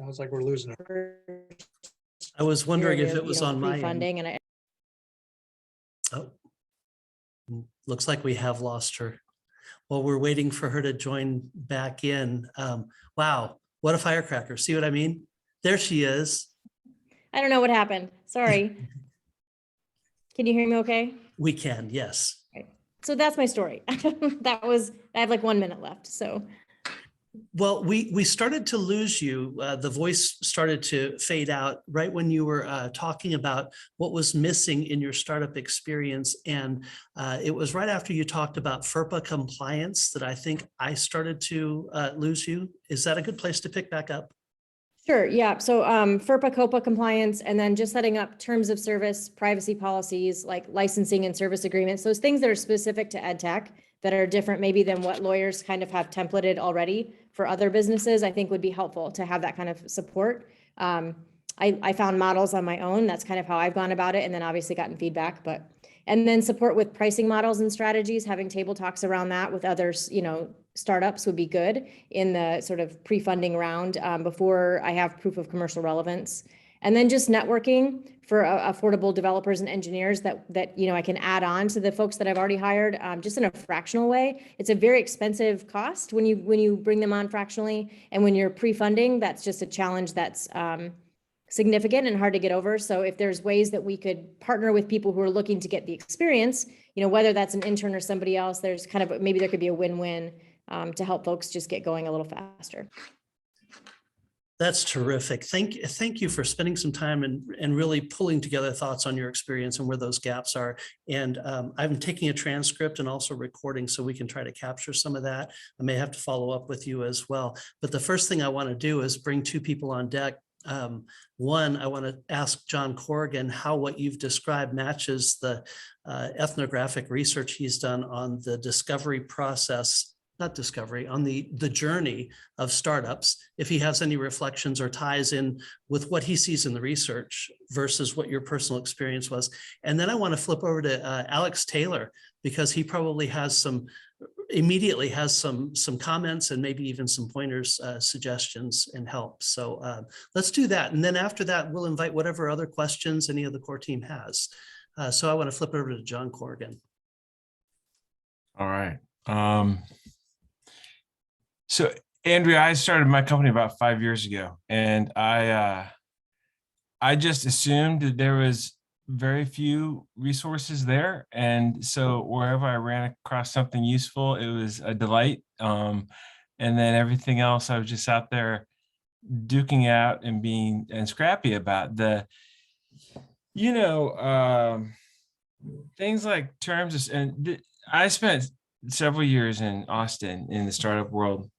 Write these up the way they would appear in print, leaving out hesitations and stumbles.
Sounds like we're losing her. I was wondering if it was on my end. Pre-funding, and Oh, looks like we have lost her. Well, we're waiting for her to join back in. Wow, what a firecracker. See what I mean? There she is. I don't know what happened. Sorry. Can you hear me okay? We can, yes. Right. So that's my story. I have like 1 minute left. So Well, we started to lose you. The voice started to fade out right when you were talking about what was missing in your startup experience. And it was right after you talked about FERPA compliance that I think I started to lose you. Is that a good place to pick back up? sure. Yeah. So FERPA, COPA compliance, and then just setting up terms of service, privacy policies, like licensing and service agreements, those things that are specific to ed tech that are different maybe than what lawyers kind of have templated already for other businesses, I think would be helpful to have that kind of support. I found models on my own. That's kind of how I've gone about it. And then obviously gotten feedback, and then support with pricing models and strategies, having table talks around that with others, startups would be good in the sort of pre-funding round before I have proof of commercial relevance. And then just networking for affordable developers and engineers that I can add on to the folks that I've already hired, just in a fractional way. It's a very expensive cost when you bring them on fractionally, and when you're pre-funding, that's just a challenge that's significant and hard to get over. So if there's ways that we could partner with people who are looking to get the experience, whether that's an intern or somebody else, there's kind of maybe there could be a win-win to help folks just get going a little faster. That's terrific. Thank you for spending some time and really pulling together thoughts on your experience and where those gaps are. And I'm taking a transcript and also recording so we can try to capture some of that. I may have to follow up with you as well. But the first thing I want to do is bring two people on deck. One, I want to ask John Corrigan how what you've described matches the ethnographic research he's done on the discovery process, not discovery, on the journey of startups, if he has any reflections or ties in with what he sees in the research versus what your personal experience was. And then I want to flip over to Alex Taylor, because he probably immediately has some comments and maybe even some pointers, suggestions and help. So let's do that. And then after that, we'll invite whatever other questions any of the core team has. So I want to flip over to John Corrigan. All right. So Andrea, I started my company about 5 years ago, and I just assumed that there was very few resources there. And so wherever I ran across something useful, it was a delight. And then everything else, I was just out there duking out and being scrappy about things like terms. And I spent several years in Austin in the startup world.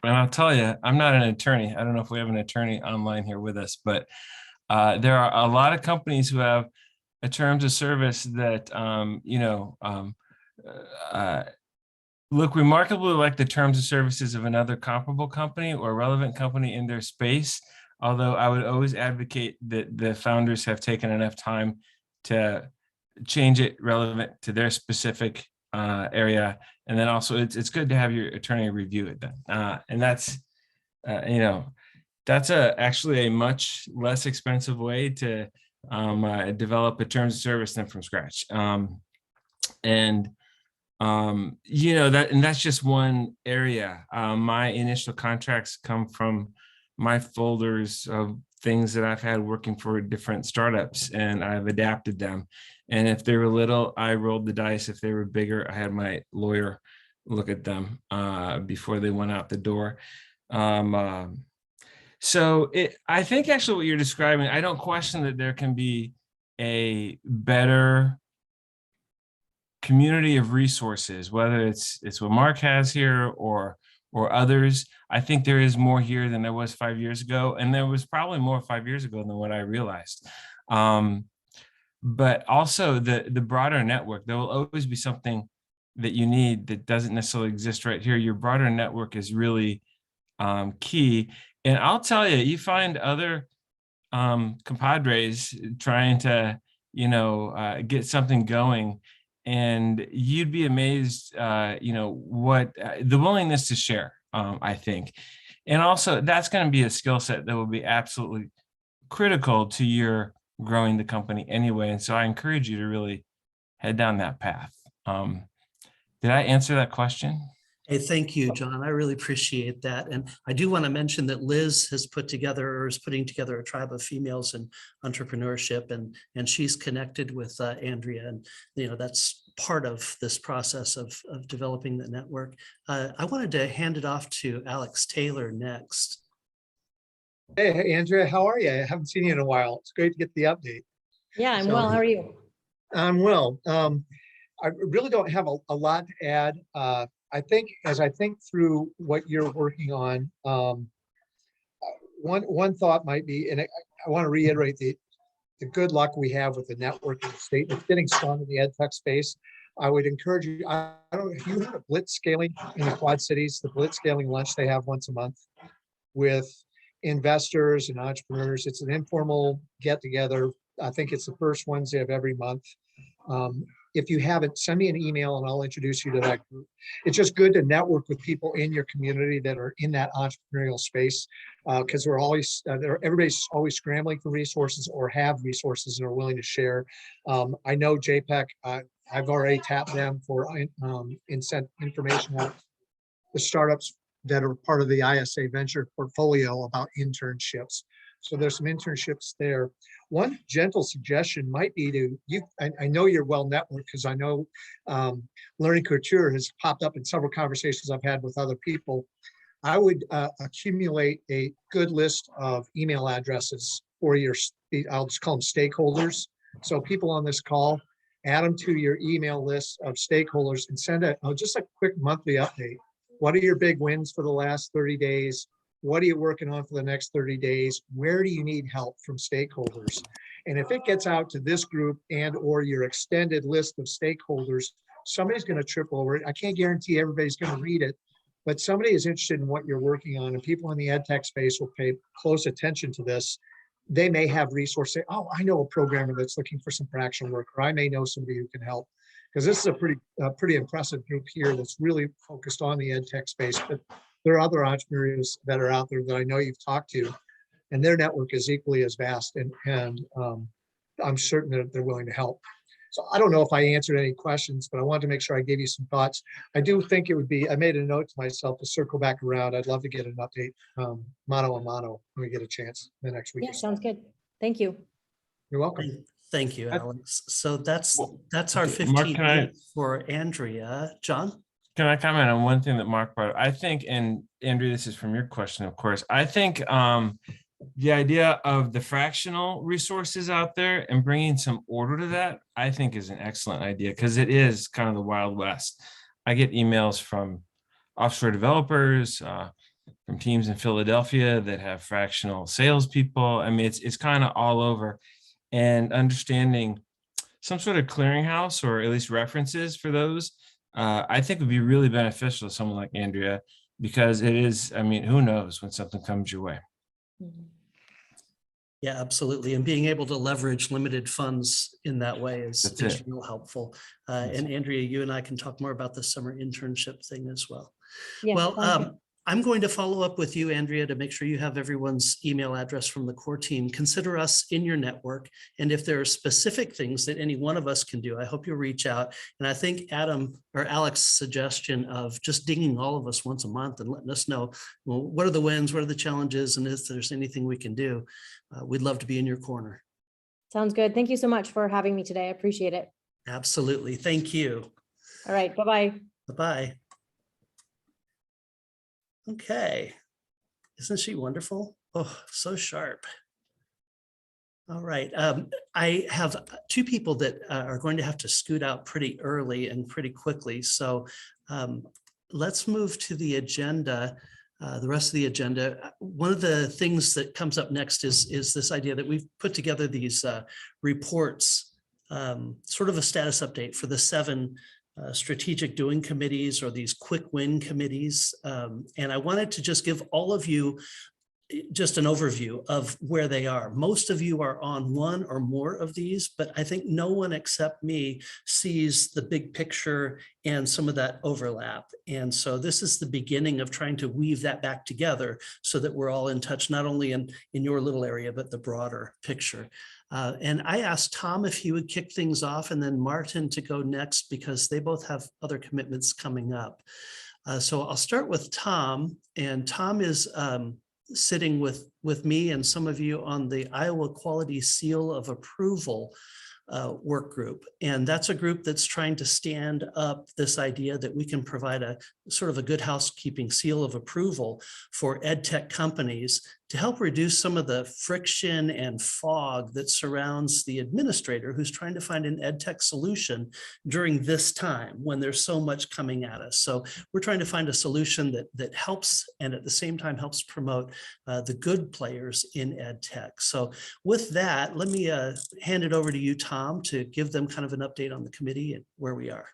And I'll tell you, I'm not an attorney. I don't know if we have an attorney online here with us, but there are a lot of companies who have a terms of service that, look remarkably like the terms of services of another comparable company or relevant company in their space. Although I would always advocate that the founders have taken enough time to change it relevant to their specific area. And then also it's good to have your attorney review it then. And that's, that's actually a much less expensive way to develop a terms of service than from scratch. And that's just one area. My initial contracts come from my folders of things that I've had working for different startups, and I've adapted them. And if they were little, I rolled the dice. If they were bigger, I had my lawyer look at them before they went out the door. So I think actually what you're describing, I don't question that there can be a better community of resources, whether it's what Mark has here or others. I think there is more here than there was 5 years ago, and there was probably more 5 years ago than what I realized. But also the broader network, there will always be something that you need that doesn't necessarily exist right here. Your broader network is really key. And I'll tell you, you find other compadres trying to, get something going, and you'd be amazed, what the willingness to share, I think. And also that's going to be a skill set that will be absolutely critical to your growing the company anyway. And so I encourage you to really head down that path. Did I answer that question? Hey, thank you, John. I really appreciate that. And I do want to mention that Liz has put together or is putting together a tribe of females in entrepreneurship, and she's connected with Andrea. And, that's part of this process of developing the network. I wanted to hand it off to Alex Taylor next. Hey, Andrea, how are you? I haven't seen you in a while. It's great to get the update. Yeah, I'm well. How are you? I'm well. I really don't have a lot to add. I think as I think through what you're working on, one thought might be, and I want to reiterate the good luck we have with the networking state. It's getting strong in the ed tech space. I would encourage you, I don't know if you have a blitz scaling in the Quad Cities, the blitz scaling lunch they have once a month with investors and entrepreneurs. It's an informal get together. I think it's the first Wednesday of every month. If you haven't, send me an email and I'll introduce you to that group. It's just good to network with people in your community that are in that entrepreneurial space, because we're always, everybody's always scrambling for resources or have resources and are willing to share. I know JPEG, I've already tapped them for sent information out the startups that are part of the ISA venture portfolio about internships. So there's some internships there. One gentle suggestion might be to you. I know you're well networked because I know Learning Couture has popped up in several conversations I've had with other people. I would accumulate a good list of email addresses for your, I'll just call them stakeholders. So people on this call, add them to your email list of stakeholders and send just a quick monthly update. What are your big wins for the last 30 days? What are you working on for the next 30 days? Where do you need help from stakeholders? And if it gets out to this group and or your extended list of stakeholders, somebody's going to trip over it. I can't guarantee everybody's going to read it, but somebody is interested in what you're working on, and people in the ed tech space will pay close attention to this. They may have resources, say, oh, I know a programmer that's looking for some fraction work, or I may know somebody who can help. Because this is a pretty impressive group here that's really focused on the ed tech space. But there are other entrepreneurs that are out there that I know you've talked to, and their network is equally as vast, and I'm certain that they're willing to help. So I don't know if I answered any questions, but I wanted to make sure I gave you some thoughts. I do think it would be, I made a note to myself to circle back around. I'd love to get an update, mano a mano, when we get a chance the next week. Yeah, sounds good. Thank you. You're welcome. Thank you, Alex. So that's our okay, 15 Mark, can minutes for Andrea. John? Can I comment on one thing that Mark brought up? I think, and Andrea, this is from your question, of course. I think the idea of the fractional resources out there and bringing some order to that, I think is an excellent idea, because it is kind of the Wild West. I get emails from offshore developers, from teams in Philadelphia that have fractional salespeople. I mean, it's kind of all over. And understanding some sort of clearinghouse or at least references for those, I think would be really beneficial to someone like Andrea, because it is, I mean, who knows when something comes your way. Yeah, absolutely. And being able to leverage limited funds in that way is That's real helpful. And Andrea, you and I can talk more about the summer internship thing as well. Yeah, Well, I'm going to follow up with you, Andrea, to make sure you have everyone's email address from the core team. Consider us in your network. And if there are specific things that any one of us can do, I hope you'll reach out. And I think Adam or Alex's suggestion of just dinging all of us once a month and letting us know, well, what are the wins, what are the challenges, and if there's anything we can do, we'd love to be in your corner. sounds good. Thank you so much for having me today. I appreciate it. Absolutely. Thank you. All right. Bye-bye. Bye-bye. Okay. Isn't she wonderful? Oh, so sharp. All right. I have two people that are going to have to scoot out pretty early and pretty quickly. So let's move to the agenda, the rest of the agenda. One of the things that comes up next is this idea that we've put together these reports, sort of a status update for the 7 strategic doing committees, or these quick win committees. And I wanted to just give all of you just an overview of where they are. Most of you are on one or more of these, but I think no one except me sees the big picture and some of that overlap. And so this is the beginning of trying to weave that back together so that we're all in touch, not only in your little area, but the broader picture. And I asked Tom if he would kick things off and then Martin to go next because they both have other commitments coming up. So I'll start with Tom, and Tom is sitting with me and some of you on the Iowa Quality Seal of Approval work group. And that's a group that's trying to stand up this idea that we can provide a sort of a good housekeeping seal of approval for ed tech companies to help reduce some of the friction and fog that surrounds the administrator who's trying to find an ed tech solution during this time when there's so much coming at us. So we're trying to find a solution that helps and at the same time helps promote the good players in ed tech. So with that, let me hand it over to you, Tom, to give them kind of an update on the committee and where we are.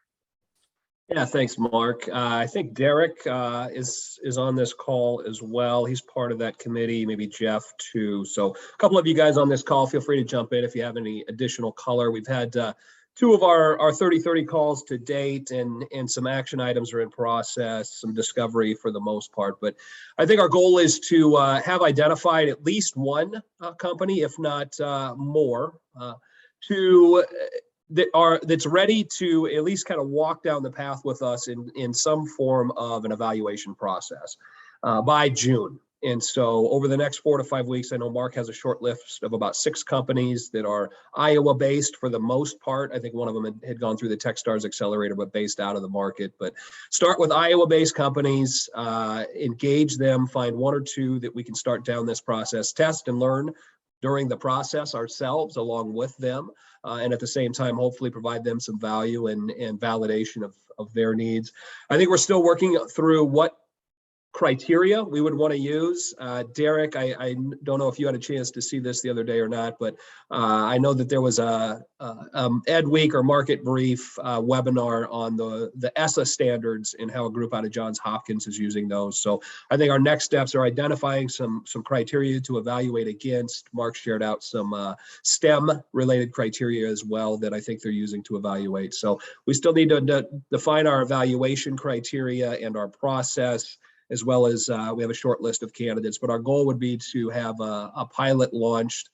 Yeah, thanks, Mark. I think Derek is on this call as well. He's part of that committee, maybe Jeff too. So a couple of you guys on this call, feel free to jump in if you have any additional color. We've had two of our 30-30 calls to date, and some action items are in process, some discovery for the most part. But I think our goal is to have identified at least one company, if not more, that's ready to at least kind of walk down the path with us in some form of an evaluation process by June. And so over the next 4 to 5 weeks, I know Mark has a short list of about 6 companies that are Iowa based for the most part. I think one of them had gone through the Techstars Accelerator, but based out of the market. But start with Iowa based companies, engage them, find 1 or 2 that we can start down this process, test and learn during the process ourselves along with them, and at the same time, hopefully provide them some value and validation of their needs. I think we're still working through what criteria we would want to use. Derek, I don't know if you had a chance to see this the other day or not, but I know that there was a Ed Week or Market Brief webinar on the ESSA standards and how a group out of Johns Hopkins is using those. So I think our next steps are identifying some criteria to evaluate against. Mark shared out some STEM related criteria as well that I think they're using to evaluate. So we still need to define our evaluation criteria and our process, as well as we have a short list of candidates, but our goal would be to have a pilot launched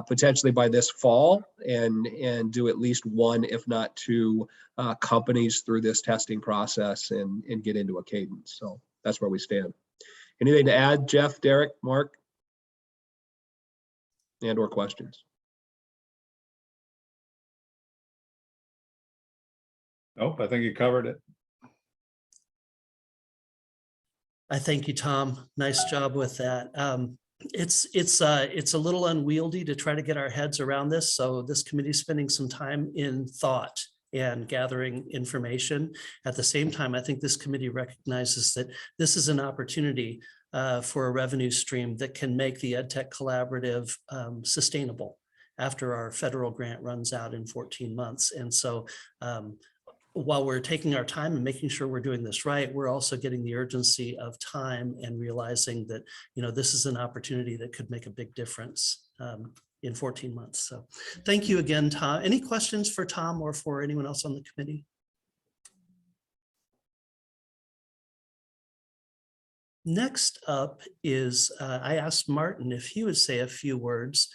potentially by this fall and do at least 1, if not 2 companies through this testing process and get into a cadence. So that's where we stand. Anything to add, Jeff, Derek, Mark, and/or questions? Nope, I think you covered it. I thank you, Tom. Nice job with that. It's a little unwieldy to try to get our heads around this. So this committee is spending some time in thought and gathering information. At the same time, I think this committee recognizes that this is an opportunity for a revenue stream that can make the EdTech Collaborative sustainable after our federal grant runs out in 14 months. And so while we're taking our time and making sure we're doing this right, we're also getting the urgency of time and realizing that, this is an opportunity that could make a big difference in 14 months. So thank you again, Tom. Any questions for Tom or for anyone else on the committee? Next up is, I asked Martin if he would say a few words.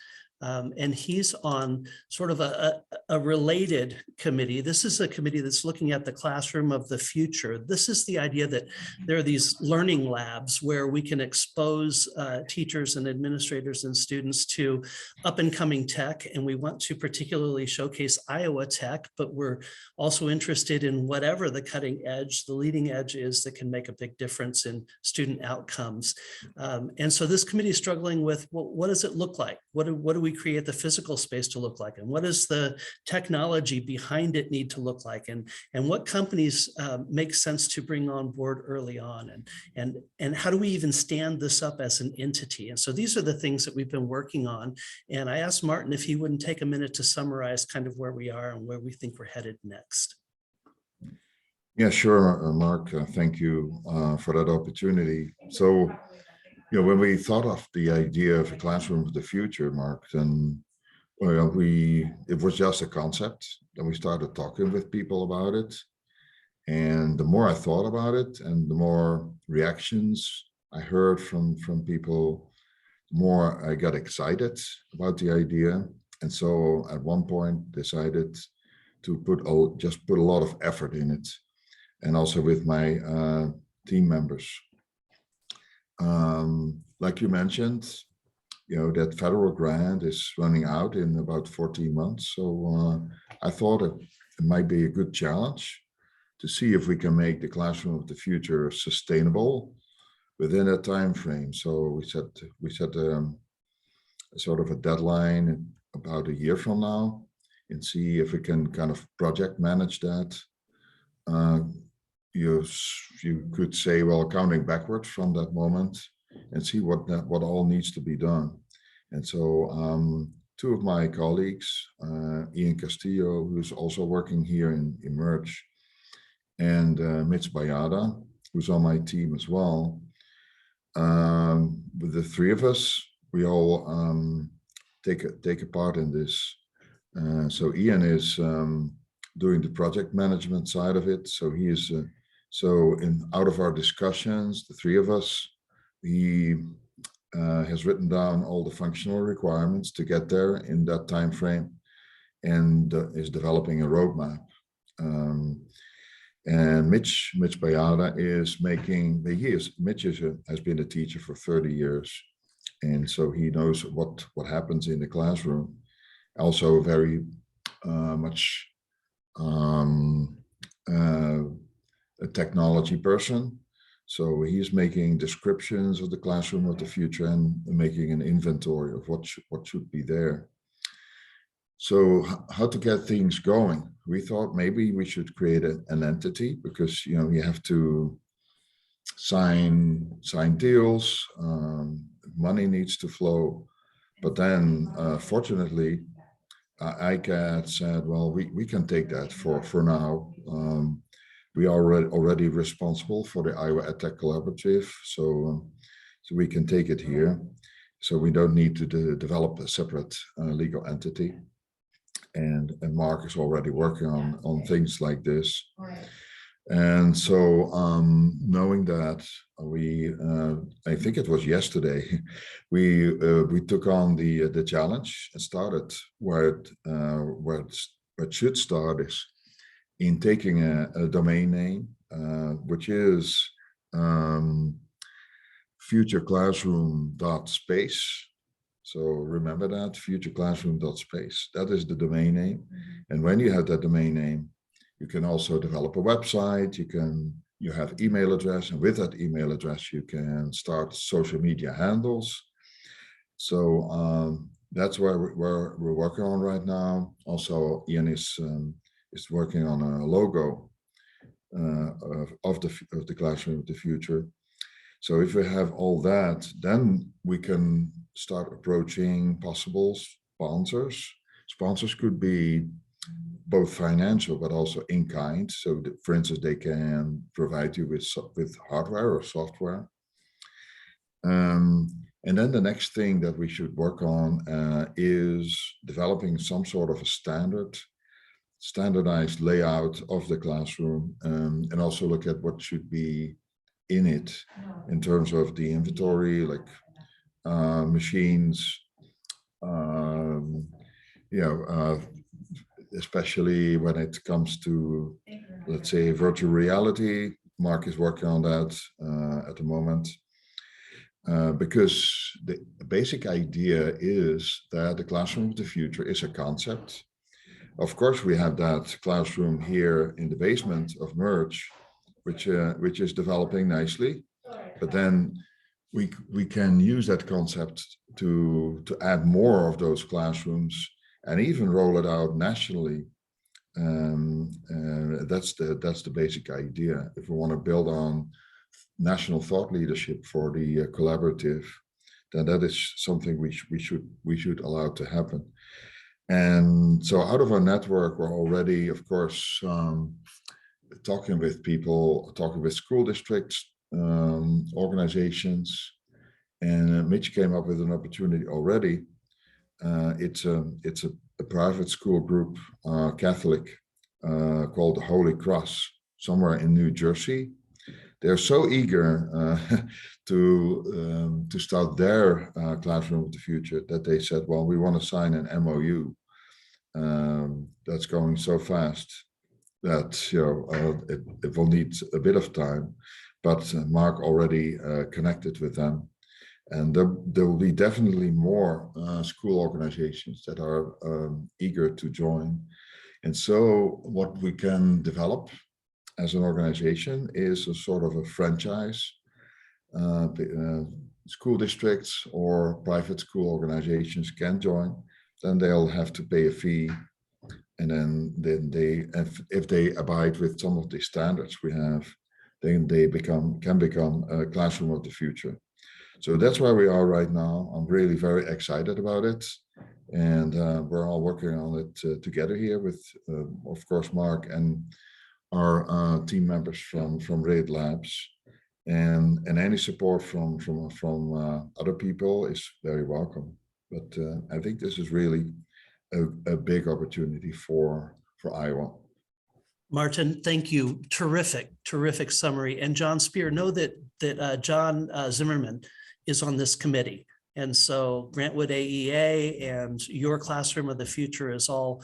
And he's on sort of a related committee. This is a committee that's looking at the classroom of the future. This is the idea that there are these learning labs where we can expose teachers and administrators and students to up and coming tech. And we want to particularly showcase Iowa tech, but we're also interested in whatever the cutting edge, the leading edge is that can make a big difference in student outcomes. And so this committee is struggling with, well, what does it look like? What do we create the physical space to look like? And what does the technology behind it need to look like? And what companies make sense to bring on board early on? And how do we even stand this up as an entity? And so these are the things that we've been working on. And I asked Martin if he wouldn't take a minute to summarize kind of where we are and where we think we're headed next. Yeah, sure, Mark. Thank you for that opportunity. So, when we thought of the idea of a classroom of the future, Mark, then it was just a concept. Then we started talking with people about it. And the more I thought about it and the more reactions I heard from people, the more I got excited about the idea. And so at one point decided to just put a lot of effort in it, and also with my team members. Like you mentioned, that federal grant is running out in about 14 months. So I thought it might be a good challenge to see if we can make the classroom of the future sustainable within a time frame. So we set a sort of a deadline about a year from now, and see if we can kind of project manage that. You could say, well, counting backwards from that moment, and see what all needs to be done. And so two of my colleagues, Ian Castillo, who's also working here in Merge, and Mitch Bayada, who's on my team as well. With the three of us, we all take a part in this. So Ian is doing the project management side of it. So he is out of our discussions, the three of us, he has written down all the functional requirements to get there in that time frame, and is developing a roadmap. And Mitch Bayada is making, Mitch has been a teacher for 30 years. And so he knows what happens in the classroom. Also very much a technology person. So he's making descriptions of the classroom of the future and making an inventory of what should be there. So how to get things going? We thought maybe we should create an entity, because you have to sign deals, money needs to flow. But then fortunately, ICAT said, well, we can take that for now. We are already responsible for the Iowa EdTech Collaborative, so we can take it here. So we don't need to develop a separate legal entity. And Mark is already working on things like this. And so knowing that, I think it was yesterday, we took on the challenge and started where it should start is in taking a domain name, which is futureclassroom.space. So remember that, futureclassroom.space. That is the domain name. And when you have that domain name, you can also develop a website. You have email address, and with that email address, you can start social media handles. So that's where we're working on right now. Also, Ian is working on a logo of the classroom of the future. So if we have all that, then we can start approaching possible sponsors. Sponsors could be both financial, but also in kind. So for instance, they can provide you with hardware or software. And then the next thing that we should work on is developing some sort of a standardized layout of the classroom, and also look at what should be in it in terms of the inventory, like machines, especially when it comes to, let's say, virtual reality. Mark is working on that at the moment, because the basic idea is that the classroom of the future is a concept. Of course, we have that classroom here in the basement of Merge, which is developing nicely, but then we can use that concept to add more of those classrooms and even roll it out nationally. That's the basic idea. If we want to build on national thought leadership for the collaborative, then that is something we should allow to happen. And so out of our network, we're already, of course, talking with people, talking with school districts, organizations, And Mitch came up with an opportunity already. It's a private school group, Catholic, called the Holy Cross, somewhere in New Jersey. They're so eager to start their classroom of the future that they said, well, we want to sign an MOU. That's going so fast that it will need a bit of time, but Mark already connected with them. And there will be definitely more school organizations that are eager to join. And so what we can develop as an organization is a sort of a franchise. School districts or private school organizations can join. Then they'll have to pay a fee. And then they, if they abide with some of the standards we have, then they can become a classroom of the future. So that's where we are right now. I'm really very excited about it. And we're all working on it together here with, of course, Mark and our team members from RAID Labs. And any support from other people is very welcome. But I think this is really a big opportunity for Iowa. Martin, thank you. Terrific summary. And John Spear, know that John Zimmerman is on this committee. And so Grantwood AEA and your classroom of the future is all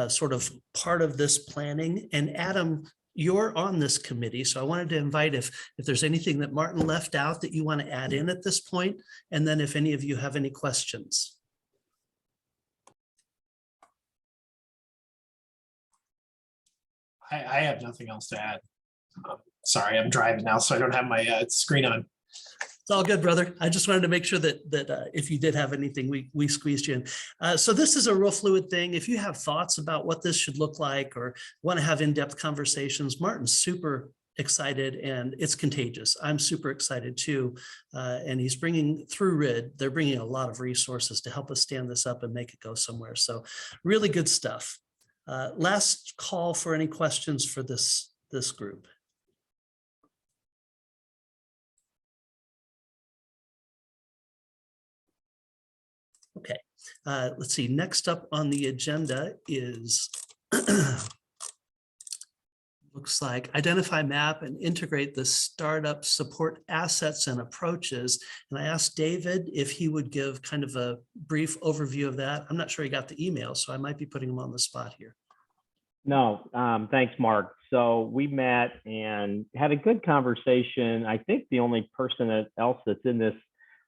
sort of part of this planning. And Adam, you're on this committee. So I wanted to invite if there's anything that Martin left out that you want to add in at this point, and then if any of you have any questions. I have nothing else to add. Sorry, I'm driving now, so I don't have my screen on. It's all good, brother. I just wanted to make sure that if you did have anything, we squeezed you in. So this is a real fluid thing. If you have thoughts about what this should look like or want to have in-depth conversations, Martin's super excited and it's contagious. I'm super excited too. And he's bringing through RID, they're bringing a lot of resources to help us stand this up and make it go somewhere. So really good stuff. Last call for any questions for this group. Okay, let's see. Next up on the agenda is looks like identify, map, and integrate the startup support assets and approaches. And I asked David if he would give kind of a brief overview of that. I'm not sure he got the email, so I might be putting him on the spot here. No, thanks, Mark. So we met and had a good conversation. I think the only person else that's in this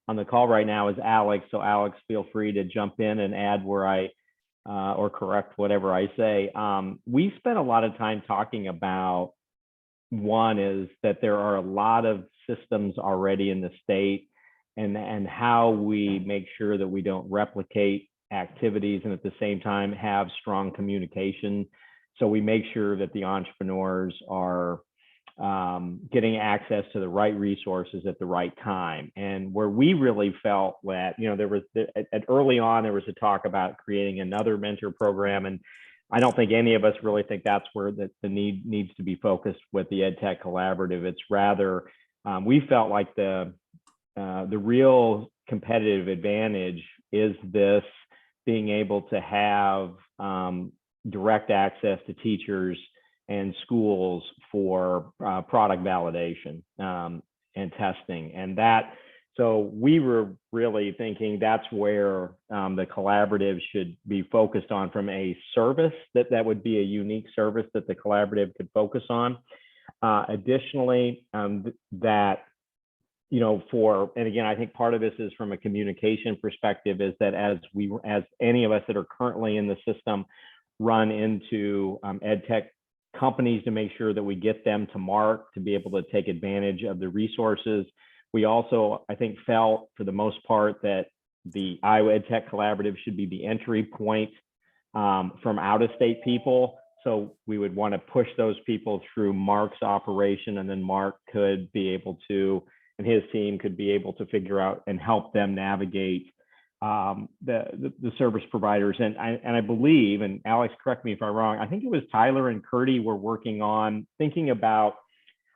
on the call right now is Alex. So Alex, feel free to jump in and add where I or correct whatever I say. We spent a lot of time talking about, one is that there are a lot of systems already in the state and how we make sure that we don't replicate activities and at the same time have strong communication. So we make sure that the entrepreneurs are getting access to the right resources at the right time. And where we really felt that, there was early on, there was a talk about creating another mentor program. And I don't think any of us really think that's where the need needs to be focused with the EdTech Collaborative. It's rather, we felt like the real competitive advantage is this being able to have direct access to teachers and schools for product validation and testing. And so we were really thinking that's where the collaborative should be focused on from a service, that would be a unique service that the collaborative could focus on. Additionally, that, and again, I think part of this is from a communication perspective, is that as any of us that are currently in the system run into EdTech companies to make sure that we get them to mark to be able to take advantage of the resources. We also, I think, felt for the most part that the Iowa EdTech Collaborative should be the entry point from out-of-state people. So we would want to push those people through Mark's operation, and then Mark could be able to, and his team could be able to figure out and help them navigate the service providers. And I believe, and Alex, correct me if I'm wrong, I think it was Tyler and Curdy were working on thinking about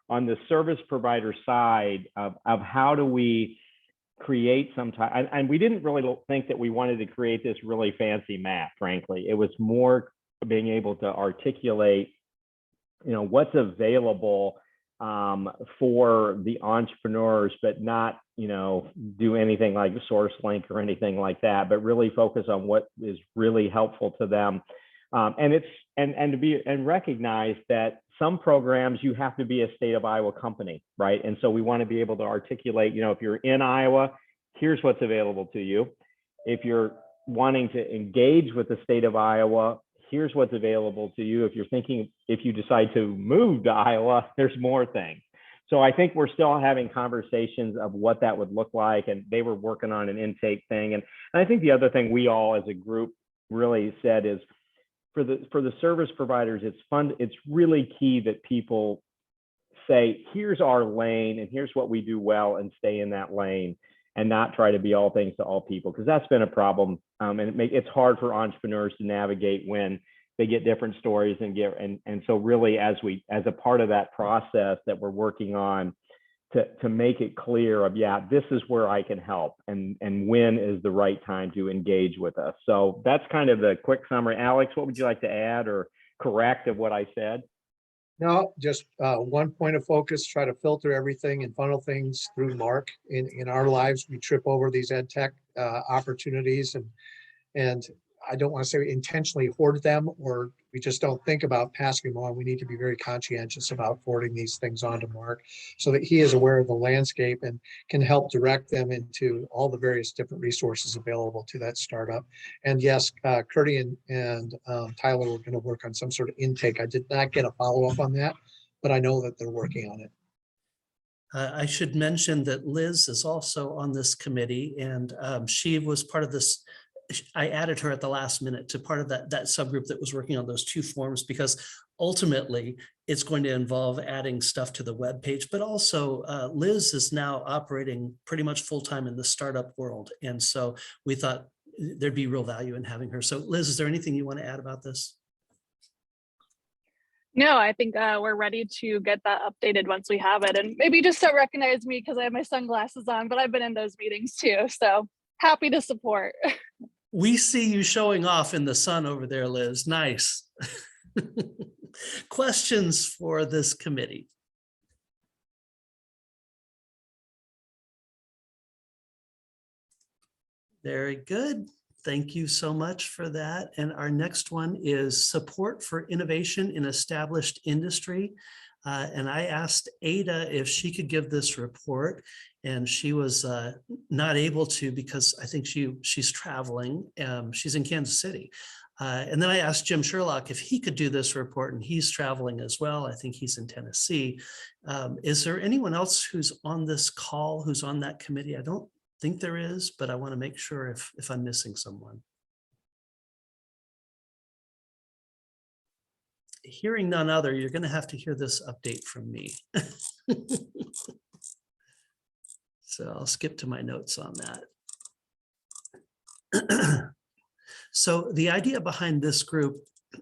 on the service provider side of how do we create some type, and we didn't really think that we wanted to create this really fancy map, frankly. It was more being able to articulate, you know, what's available for the entrepreneurs, but not, you know, do anything like SourceLink or anything like that, but really focus on what is really helpful to them. And recognize that some programs you have to be a state of Iowa company, right? And so we want to be able to articulate, you know, if you're in Iowa, here's what's available to you. If you're wanting to engage with the state of Iowa, here's what's available to you. If you're thinking, if you decide to move to Iowa, there's more things. So I think we're still having conversations of what that would look like. And they were working on an intake thing. And I think the other thing we all as a group really said is for the service providers, it's fun. It's really key that people say, here's our lane and here's what we do well, and stay in that lane and not try to be all things to all people, because that's been a problem. And it's hard for entrepreneurs to navigate when they get different stories and so really as a part of that process that we're working on to make it clear of, yeah, this is where I can help and when is the right time to engage with us. So that's kind of the quick summary. Alex, what would you like to add or correct of what I said? No, just one point of focus, try to filter everything and funnel things through Mark. In our lives, we trip over these ed tech opportunities and I don't want to say intentionally hoard them, or we just don't think about passing them on. We need to be very conscientious about forwarding these things on to Mark so that he is aware of the landscape and can help direct them into all the various different resources available to that startup. And yes, Curdy and Tyler were going to work on some sort of intake. I did not get a follow-up on that, but I know that they're working on it. I should mention that Liz is also on this committee, and she was part of this. I added her at the last minute to part of that subgroup that was working on those two forms, because ultimately it's going to involve adding stuff to the web page, but also Liz is now operating pretty much full-time in the startup world. And so we thought there'd be real value in having her. So Liz, is there anything you want to add about this? No, I think we're ready to get that updated once we have it. And maybe just don't recognize me because I have my sunglasses on, but I've been in those meetings too. So happy to support. We see you showing off in the sun over there, Liz. Nice. Questions for this committee? Very good. Thank you so much for that. And our next one is support for innovation in established industry. And I asked Ada if she could give this report, and she was not able to because I think she's traveling. She's in Kansas City. And then I asked Jim Sherlock if he could do this report, and he's traveling as well. I think he's in Tennessee. Is there anyone else who's on this call, who's on that committee? I don't think there is, but I want to make sure if I'm missing someone. Hearing none other, you're going to have to hear this update from me. So I'll skip to my notes on that. So the idea behind this group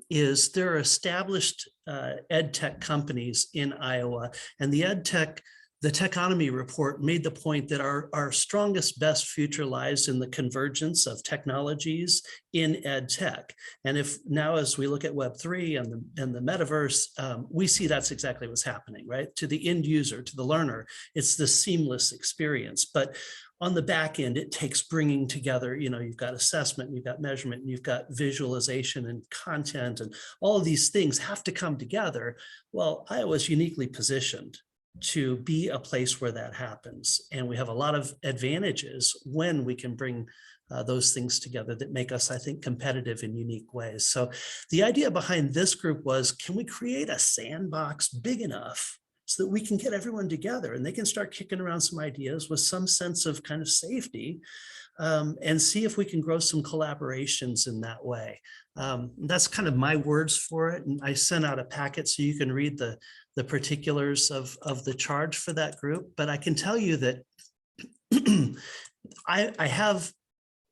is there are established ed tech companies in Iowa, and the Techonomy report made the point that our strongest, best future lies in the convergence of technologies in ed tech. And if now, as we look at Web3 and the metaverse, we see that's exactly what's happening, right? To the end user, to the learner, it's the seamless experience. But on the back end, it takes bringing together, you've got assessment, you've got measurement, you've got visualization and content, and all of these things have to come together. Well, Iowa's uniquely positioned to be a place where that happens. And we have a lot of advantages when we can bring those things together that make us, I think, competitive in unique ways. So the idea behind this group was, can we create a sandbox big enough so that we can get everyone together and they can start kicking around some ideas with some sense of kind of safety, and see if we can grow some collaborations in that way. That's kind of my words for it. And I sent out a packet so you can read the particulars of the charge for that group. But I can tell you that I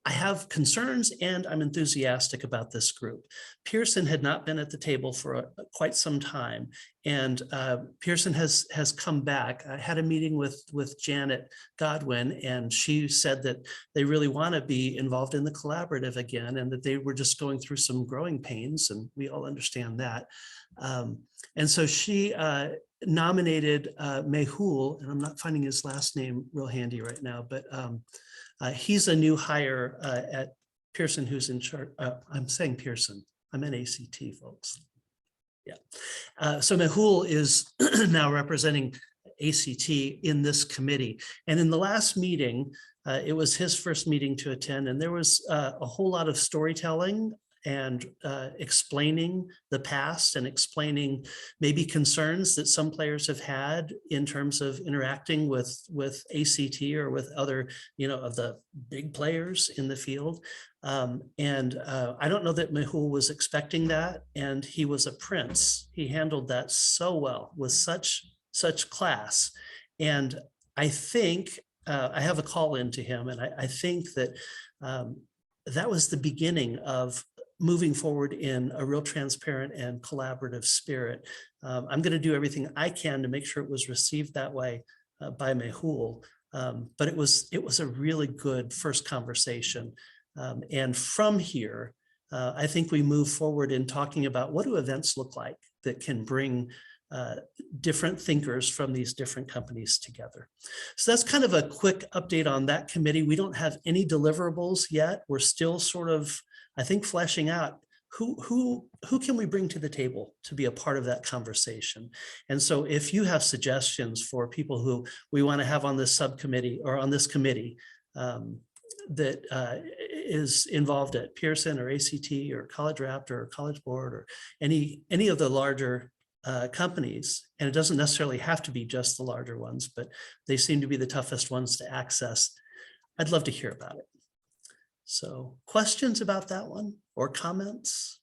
I have concerns and I'm enthusiastic about this group. Pearson had not been at the table for quite some time, and Pearson has come back. I had a meeting with Janet Godwin, and she said that they really want to be involved in the collaborative again, and that they were just going through some growing pains, and we all understand that. And so she nominated Mehul, and I'm not finding his last name real handy right now, but he's a new hire at Pearson who's in charge. I'm saying Pearson. I'm in ACT, folks. Yeah. So Mehul is now representing ACT in this committee. And in the last meeting, it was his first meeting to attend, and there was a whole lot of storytelling and explaining the past and explaining maybe concerns that some players have had in terms of interacting with ACT or with other, of the big players in the field. I don't know that Mehul was expecting that, and he was a prince. He handled that so well with such class. And I think I have a call in to him, and I think that that was the beginning of moving forward in a real transparent and collaborative spirit. I'm going to do everything I can to make sure it was received that way by Mehul. But it was a really good first conversation. And from here, I think we move forward in talking about what do events look like that can bring different thinkers from these different companies together. So that's kind of a quick update on that committee. We don't have any deliverables yet. We're still sort of, I think, fleshing out who can we bring to the table to be a part of that conversation. And so if you have suggestions for people who we want to have on this subcommittee or on this committee that is involved at Pearson or ACT or College Raptor or College Board or any of the larger companies, and it doesn't necessarily have to be just the larger ones, but they seem to be the toughest ones to access, I'd love to hear about it. So questions about that one or comments?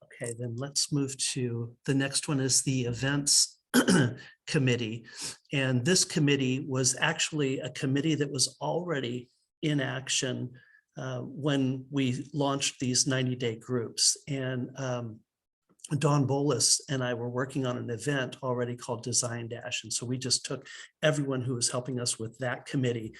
Okay, then let's move to the next one is the events committee. And this committee was actually a committee that was already in action when we launched these 90-day groups. And Dawn Bolus and I were working on an event already called Design Dash. And so we just took everyone who was helping us with that committee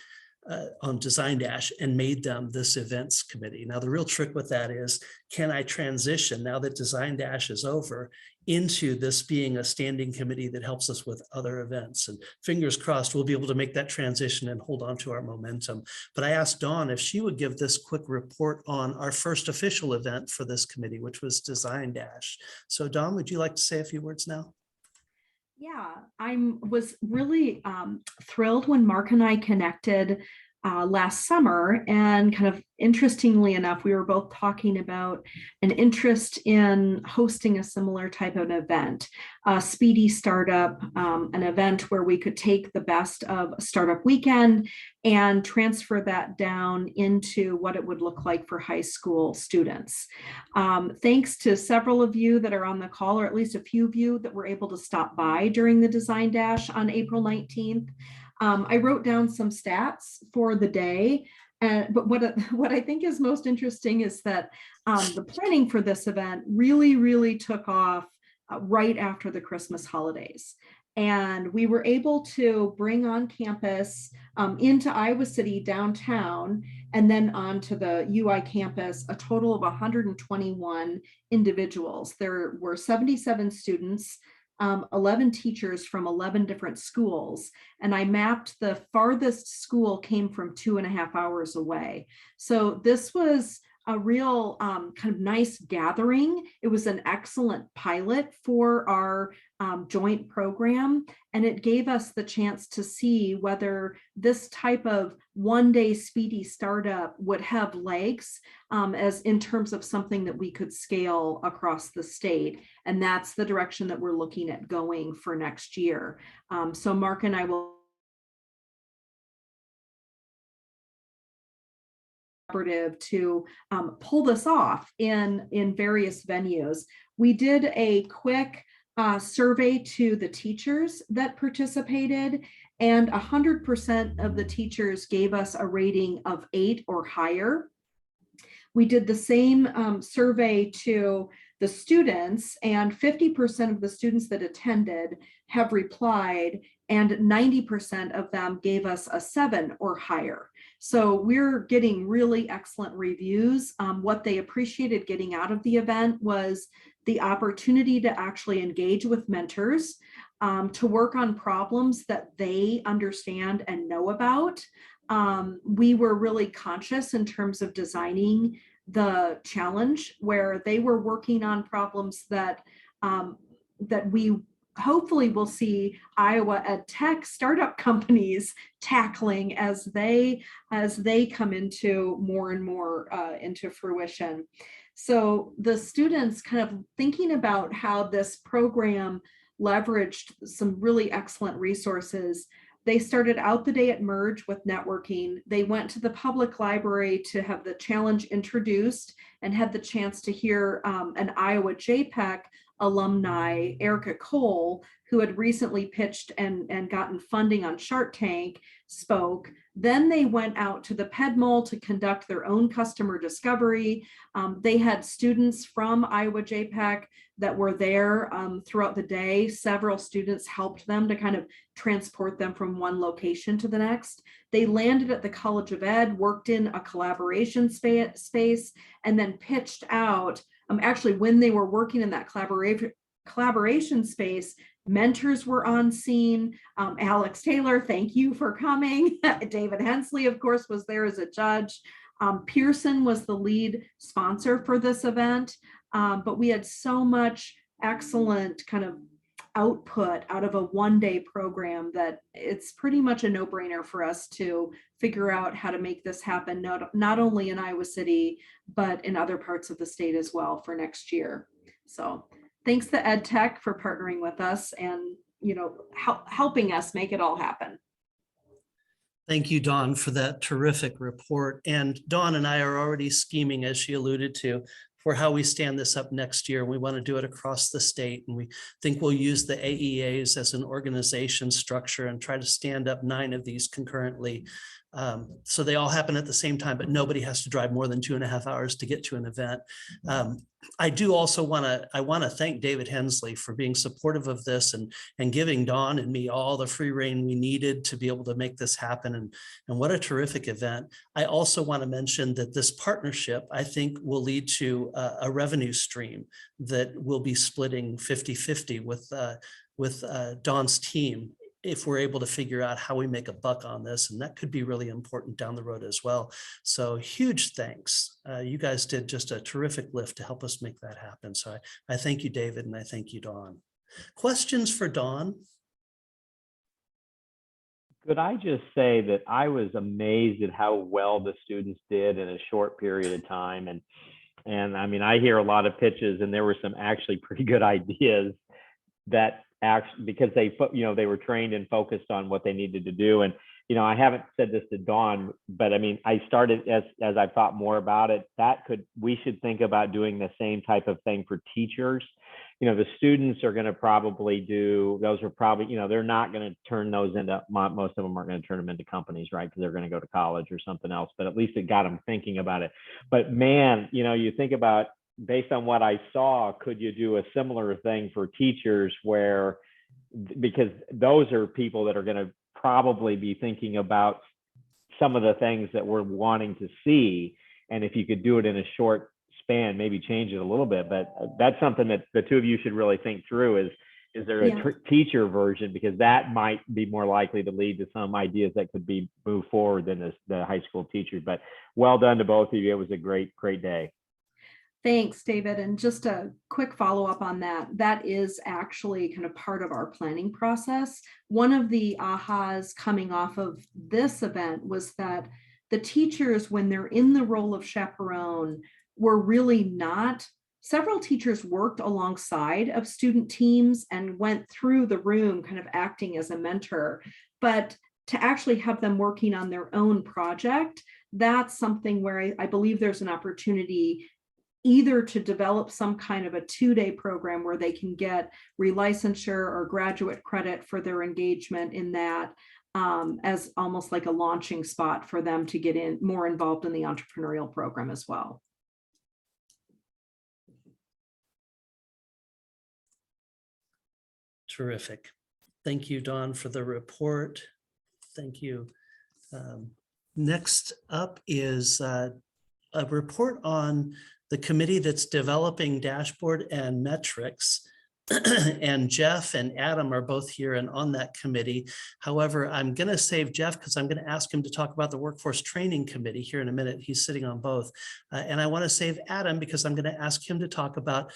on Design Dash and made them this events committee. Now, the real trick with that is, can I transition now that Design Dash is over into this being a standing committee that helps us with other events? And fingers crossed, we'll be able to make that transition and hold on to our momentum. But I asked Dawn if she would give this quick report on our first official event for this committee, which was Design Dash. So Dawn, would you like to say a few words now? Yeah, I was really thrilled when Mark and I connected last summer, and kind of interestingly enough, we were both talking about an interest in hosting a similar type of event, a speedy startup, an event where we could take the best of Startup Weekend and transfer that down into what it would look like for high school students. Thanks to several of you that are on the call, or at least a few of you that were able to stop by during the Design Dash on April 19th. I wrote down some stats for the day, but what I think is most interesting is that the planning for this event really took off right after the Christmas holidays. And we were able to bring on campus into Iowa City downtown, and then onto the UI campus, a total of 121 individuals. There were 77 students, 11 teachers from 11 different schools. And I mapped the farthest school came from 2.5 hours away. So this was a real kind of nice gathering. It was an excellent pilot for our joint program. And it gave us the chance to see whether this type of one-day speedy startup would have legs as in terms of something that we could scale across the state. And that's the direction that we're looking at going for next year. So Mark and I will collaborative to pull this off in various venues. We did a quick survey to the teachers that participated, and 100% of the teachers gave us a rating of 8 or higher. We did the same survey to the students, and 50% of the students that attended have replied, and 90% of them gave us a 7 or higher. So we're getting really excellent reviews. What they appreciated getting out of the event was the opportunity to actually engage with mentors, to work on problems that they understand and know about. We were really conscious in terms of designing the challenge, where they were working on problems that that we hopefully will see Iowa ed tech startup companies tackling as they come into more and more into fruition. So the students kind of thinking about how this program leveraged some really excellent resources. They started out the day at Merge with networking. They went to the public library to have the challenge introduced and had the chance to hear an Iowa JPEC alumni, Erica Cole, who had recently pitched and gotten funding on Shark Tank, spoke. Then they went out to the PedMol to conduct their own customer discovery. They had students from Iowa JPEC that were there throughout the day. Several students helped them to kind of transport them from one location to the next. They landed at the College of Ed, worked in a collaboration space, and then pitched out. Actually, when they were working in that collaboration space, mentors were on scene. Alex Taylor, thank you for coming. David Hensley, of course, was there as a judge. Pearson was the lead sponsor for this event. But we had so much excellent kind of output out of a one-day program that it's pretty much a no-brainer for us to figure out how to make this happen, not only in Iowa City, but in other parts of the state as well for next year. So thanks to Ed Tech for partnering with us and, you know, helping us make it all happen. Thank you, Dawn, for that terrific report. And Dawn and I are already scheming, as she alluded to, for how we stand this up next year. We want to do it across the state, and we think we'll use the AEAs as an organization structure and try to stand up 9 of these concurrently. So they all happen at the same time, but nobody has to drive more than 2.5 hours to get to an event. I do also want to thank David Hensley for being supportive of this and giving Dawn and me all the free rein we needed to be able to make this happen. And what a terrific event. I also want to mention that this partnership, I think, will lead to a revenue stream that will be splitting 50-50 with Dawn's team, if we're able to figure out how we make a buck on this. And that could be really important down the road as well. So huge thanks. You guys did just a terrific lift to help us make that happen. So I thank you, David, and I thank you, Dawn. Questions for Dawn? Could I just say that I was amazed at how well the students did in a short period of time. And I mean, I hear a lot of pitches, and there were some actually pretty good ideas that actually, because they were trained and focused on what they needed to do. And, you know, I haven't said this to Dawn, but I mean, I started as I thought more about it, we should think about doing the same type of thing for teachers. You know, the students are going to probably those are probably, you know, they're not going to turn those into, most of them aren't going to turn them into companies, right? Because they're going to go to college or something else, but at least it got them thinking about it. But man, you know, you think about, based on what I saw, could you do a similar thing for teachers because those are people that are going to probably be thinking about some of the things that we're wanting to see. And if you could do it in a short span, maybe change it a little bit, but that's something that the two of you should really think through is there a teacher version, because that might be more likely to lead to some ideas that could be moved forward than the high school teacher. But well done to both of you. It was a great day. Thanks, David. And just a quick follow-up on that. That is actually kind of part of our planning process. One of the ahas coming off of this event was that the teachers, when they're in the role of chaperone, were really not. Several teachers worked alongside of student teams and went through the room kind of acting as a mentor, but to actually have them working on their own project, that's something where I believe there's an opportunity either to develop some kind of a 2-day program where they can get relicensure or graduate credit for their engagement in that, as almost like a launching spot for them to get in more involved in the entrepreneurial program as well. Terrific. Thank you, Dawn, for the report. Thank you. Next up is a report on the committee that's developing dashboard and metrics. And Jeff and Adam are both here and on that committee. However, I'm going to save Jeff because I'm going to ask him to talk about the workforce training committee here in a minute. He's sitting on both. And I want to save Adam because I'm going to ask him to talk about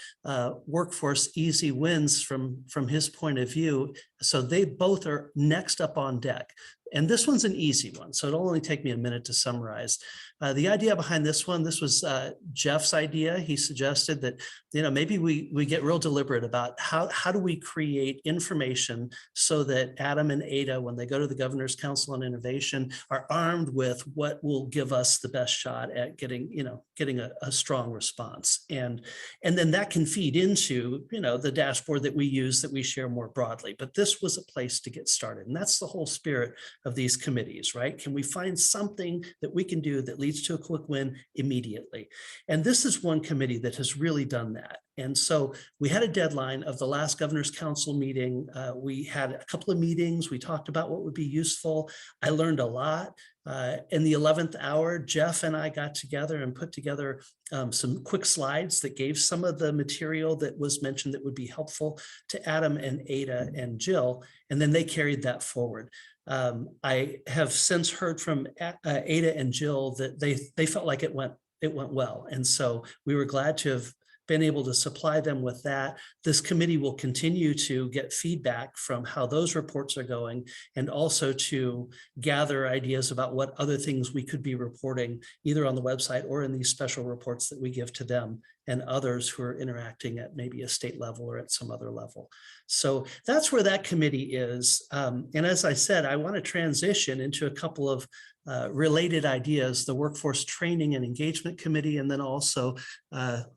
workforce easy wins from his point of view. So they both are next up on deck. And this one's an easy one, so it'll only take me a minute to summarize. The idea behind this one, this was Jeff's idea. He suggested that, maybe we get real deliberate about how do we create information so that Adam and Ada, when they go to the Governor's Council on Innovation, are armed with what will give us the best shot at getting a strong response. And then that can feed into, the dashboard that we use that we share more broadly. But this was a place to get started. And that's the whole spirit of these committees, right? Can we find something that we can do that leads to a quick win immediately? And this is one committee that has really done that. And so we had a deadline of the last Governor's Council meeting. We had a couple of meetings. We talked about what would be useful. I learned a lot. In the 11th hour, Jeff and I got together and put together some quick slides that gave some of the material that was mentioned that would be helpful to Adam and Ada and Jill, and then they carried that forward. I have since heard from Ada and Jill that they felt like it went well, and so we were glad to have been able to supply them with that. This committee will continue to get feedback from how those reports are going, and also to gather ideas about what other things we could be reporting either on the website or in these special reports that we give to them and others who are interacting at maybe a state level or at some other level. So that's where that committee is. And as I said, I want to transition into a couple of related ideas, the Workforce Training and Engagement Committee, and then also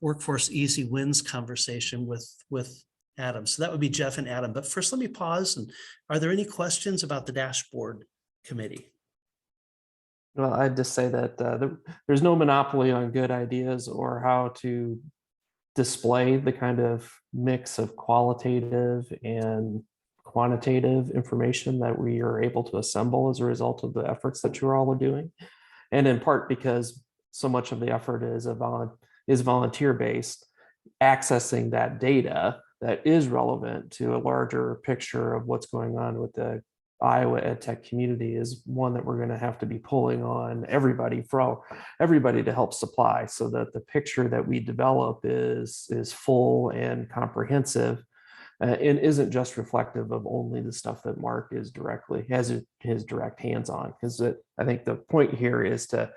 Workforce Easy Wins conversation with Adam. So that would be Jeff and Adam. But first, let me pause. And are there any questions about the dashboard committee? Well, I'd just say that there's no monopoly on good ideas or how to display the kind of mix of qualitative and quantitative information that we are able to assemble as a result of the efforts that you all are doing. And in part because so much of the effort is volunteer-based, accessing that data that is relevant to a larger picture of what's going on with the Iowa EdTech community is one that we're going to have to be pulling on everybody to help supply, so that the picture that we develop is full and comprehensive, and isn't just reflective of only the stuff that Mark has his direct hands on. Because I think the point here is to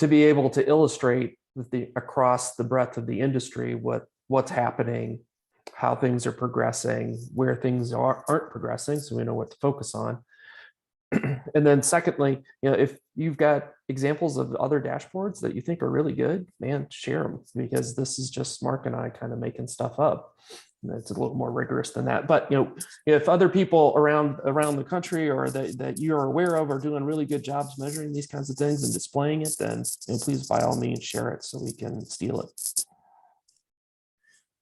be able to illustrate across the breadth of the industry what's happening, how things are progressing, where things aren't progressing, so we know what to focus on. And then secondly, if you've got examples of other dashboards that you think are really good, man, share them, because this is just Mark and I kind of making stuff up. It's a little more rigorous than that. But if other people around the country or that you're aware of are doing really good jobs measuring these kinds of things and displaying it, then please by all means share it so we can steal it.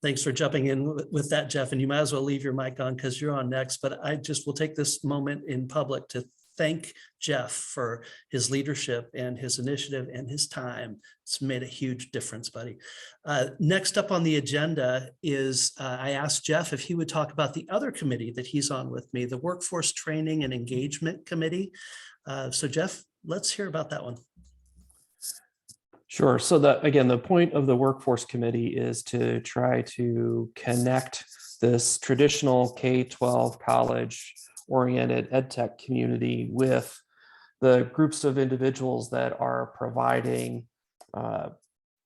Thanks for jumping in with that, Jeff. And you might as well leave your mic on because you're on next. But I just will take this moment in public to thank Jeff for his leadership and his initiative and his time. It's made a huge difference, buddy. Next up on the agenda is I asked Jeff if he would talk about the other committee that he's on with me, the Workforce Training and Engagement Committee. So Jeff, let's hear about that one. Sure. So the point of the Workforce Committee is to try to connect this traditional K-12 college oriented EdTech community with the groups of individuals that are providing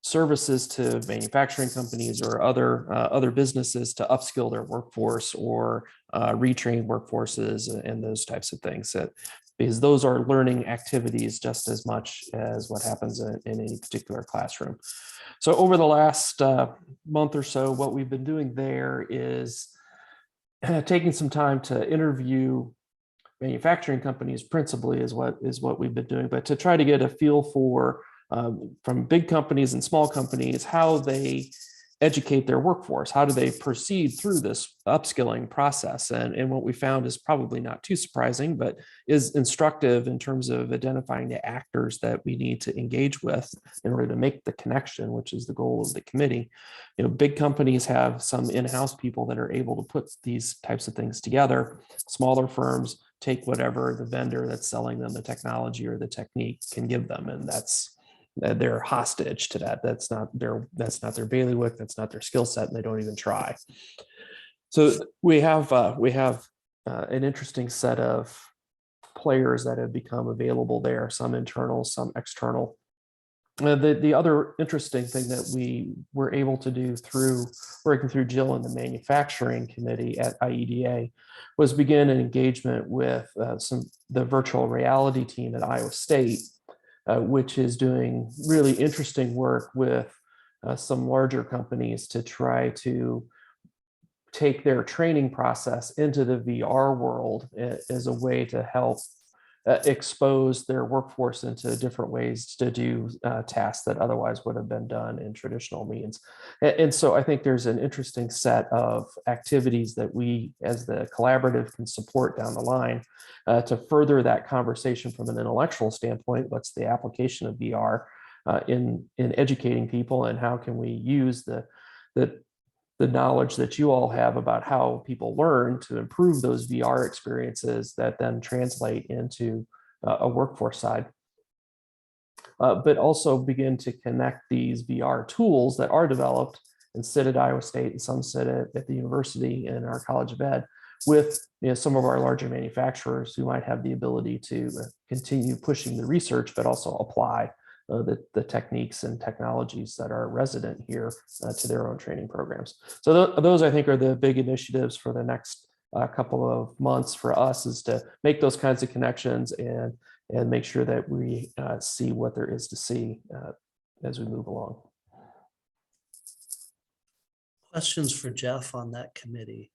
services to manufacturing companies or other businesses to upskill their workforce or retrain workforces and those types of things. That because those are learning activities just as much as what happens in any particular classroom. So over the last month or so, what we've been doing there is taking some time to interview manufacturing companies principally is what we've been doing, but to try to get a feel for from big companies and small companies, how they educate their workforce, how do they proceed through this upskilling process. And what we found is probably not too surprising, but is instructive in terms of identifying the actors that we need to engage with in order to make the connection, which is the goal of the committee. Big companies have some in-house people that are able to put these types of things together. Smaller firms take whatever the vendor that's selling them the technology or the technique can give them, and they're hostage to that. That's not their bailiwick, that's not their skill set, and they don't even try. So we have an interesting set of players that have become available there, some internal, some external. The other interesting thing that we were able to do through working through Jill and the manufacturing committee at IEDA was begin an engagement with the virtual reality team at Iowa State, which is doing really interesting work with some larger companies to try to take their training process into the VR world as a way to help expose their workforce into different ways to do tasks that otherwise would have been done in traditional means. And so I think there's an interesting set of activities that we as the collaborative can support down the line to further that conversation from an intellectual standpoint. What's the application of VR in educating people, and how can we use the knowledge that you all have about how people learn to improve those VR experiences that then translate into a workforce side. But also begin to connect these VR tools that are developed and sit at Iowa State and some sit at the university in our College of Ed with some of our larger manufacturers who might have the ability to continue pushing the research, but also apply the techniques and technologies that are resident here to their own training programs. So those I think are the big initiatives for the next couple of months for us, is to make those kinds of connections and make sure that we see what there is to see as we move along. Questions for Jeff on that committee?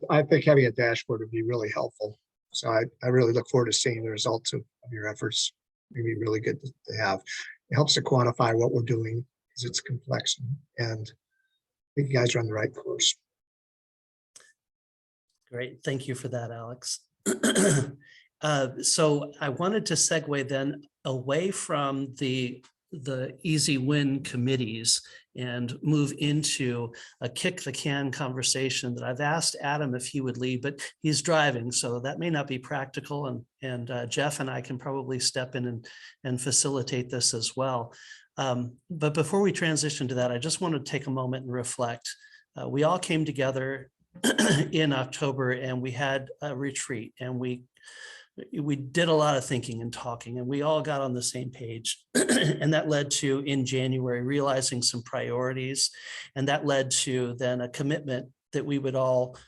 I think having a dashboard would be really helpful. So I really look forward to seeing the results of your efforts. It'd be really good to have. It helps to quantify what we're doing because it's complex, and I think you guys are on the right course. Great, thank you for that, Alex. So I wanted to segue then away from the easy win committees and move into a kick the can conversation that I've asked Adam if he would lead, but he's driving, so that may not be practical, and Jeff and I can probably step in and facilitate this as well. But before we transition to that, I just want to take a moment and reflect. We all came together in October and we had a retreat, and we did a lot of thinking and talking, and we all got on the same page. And that led to, in January, realizing some priorities. And that led to then a commitment that we would all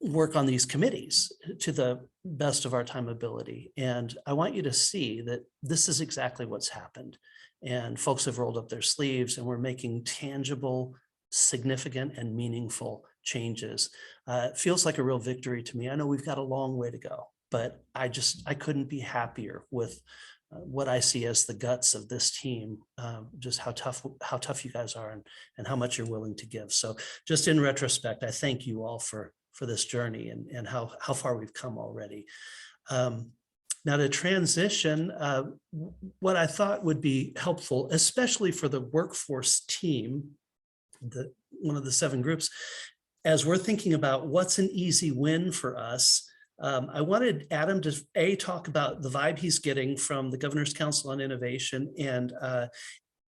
work on these committees to the best of our time ability. And I want you to see that this is exactly what's happened. And folks have rolled up their sleeves, and we're making tangible, significant, and meaningful changes. It feels like a real victory to me. I know we've got a long way to go, but I couldn't be happier with what I see as the guts of this team, just how tough you guys are, and how much you're willing to give. So just in retrospect, I thank you all for this journey and how far we've come already. Now to transition, what I thought would be helpful, especially for the workforce team, one of the 7 groups, as we're thinking about what's an easy win for us, I wanted Adam to talk about the vibe he's getting from the Governor's Council on Innovation, and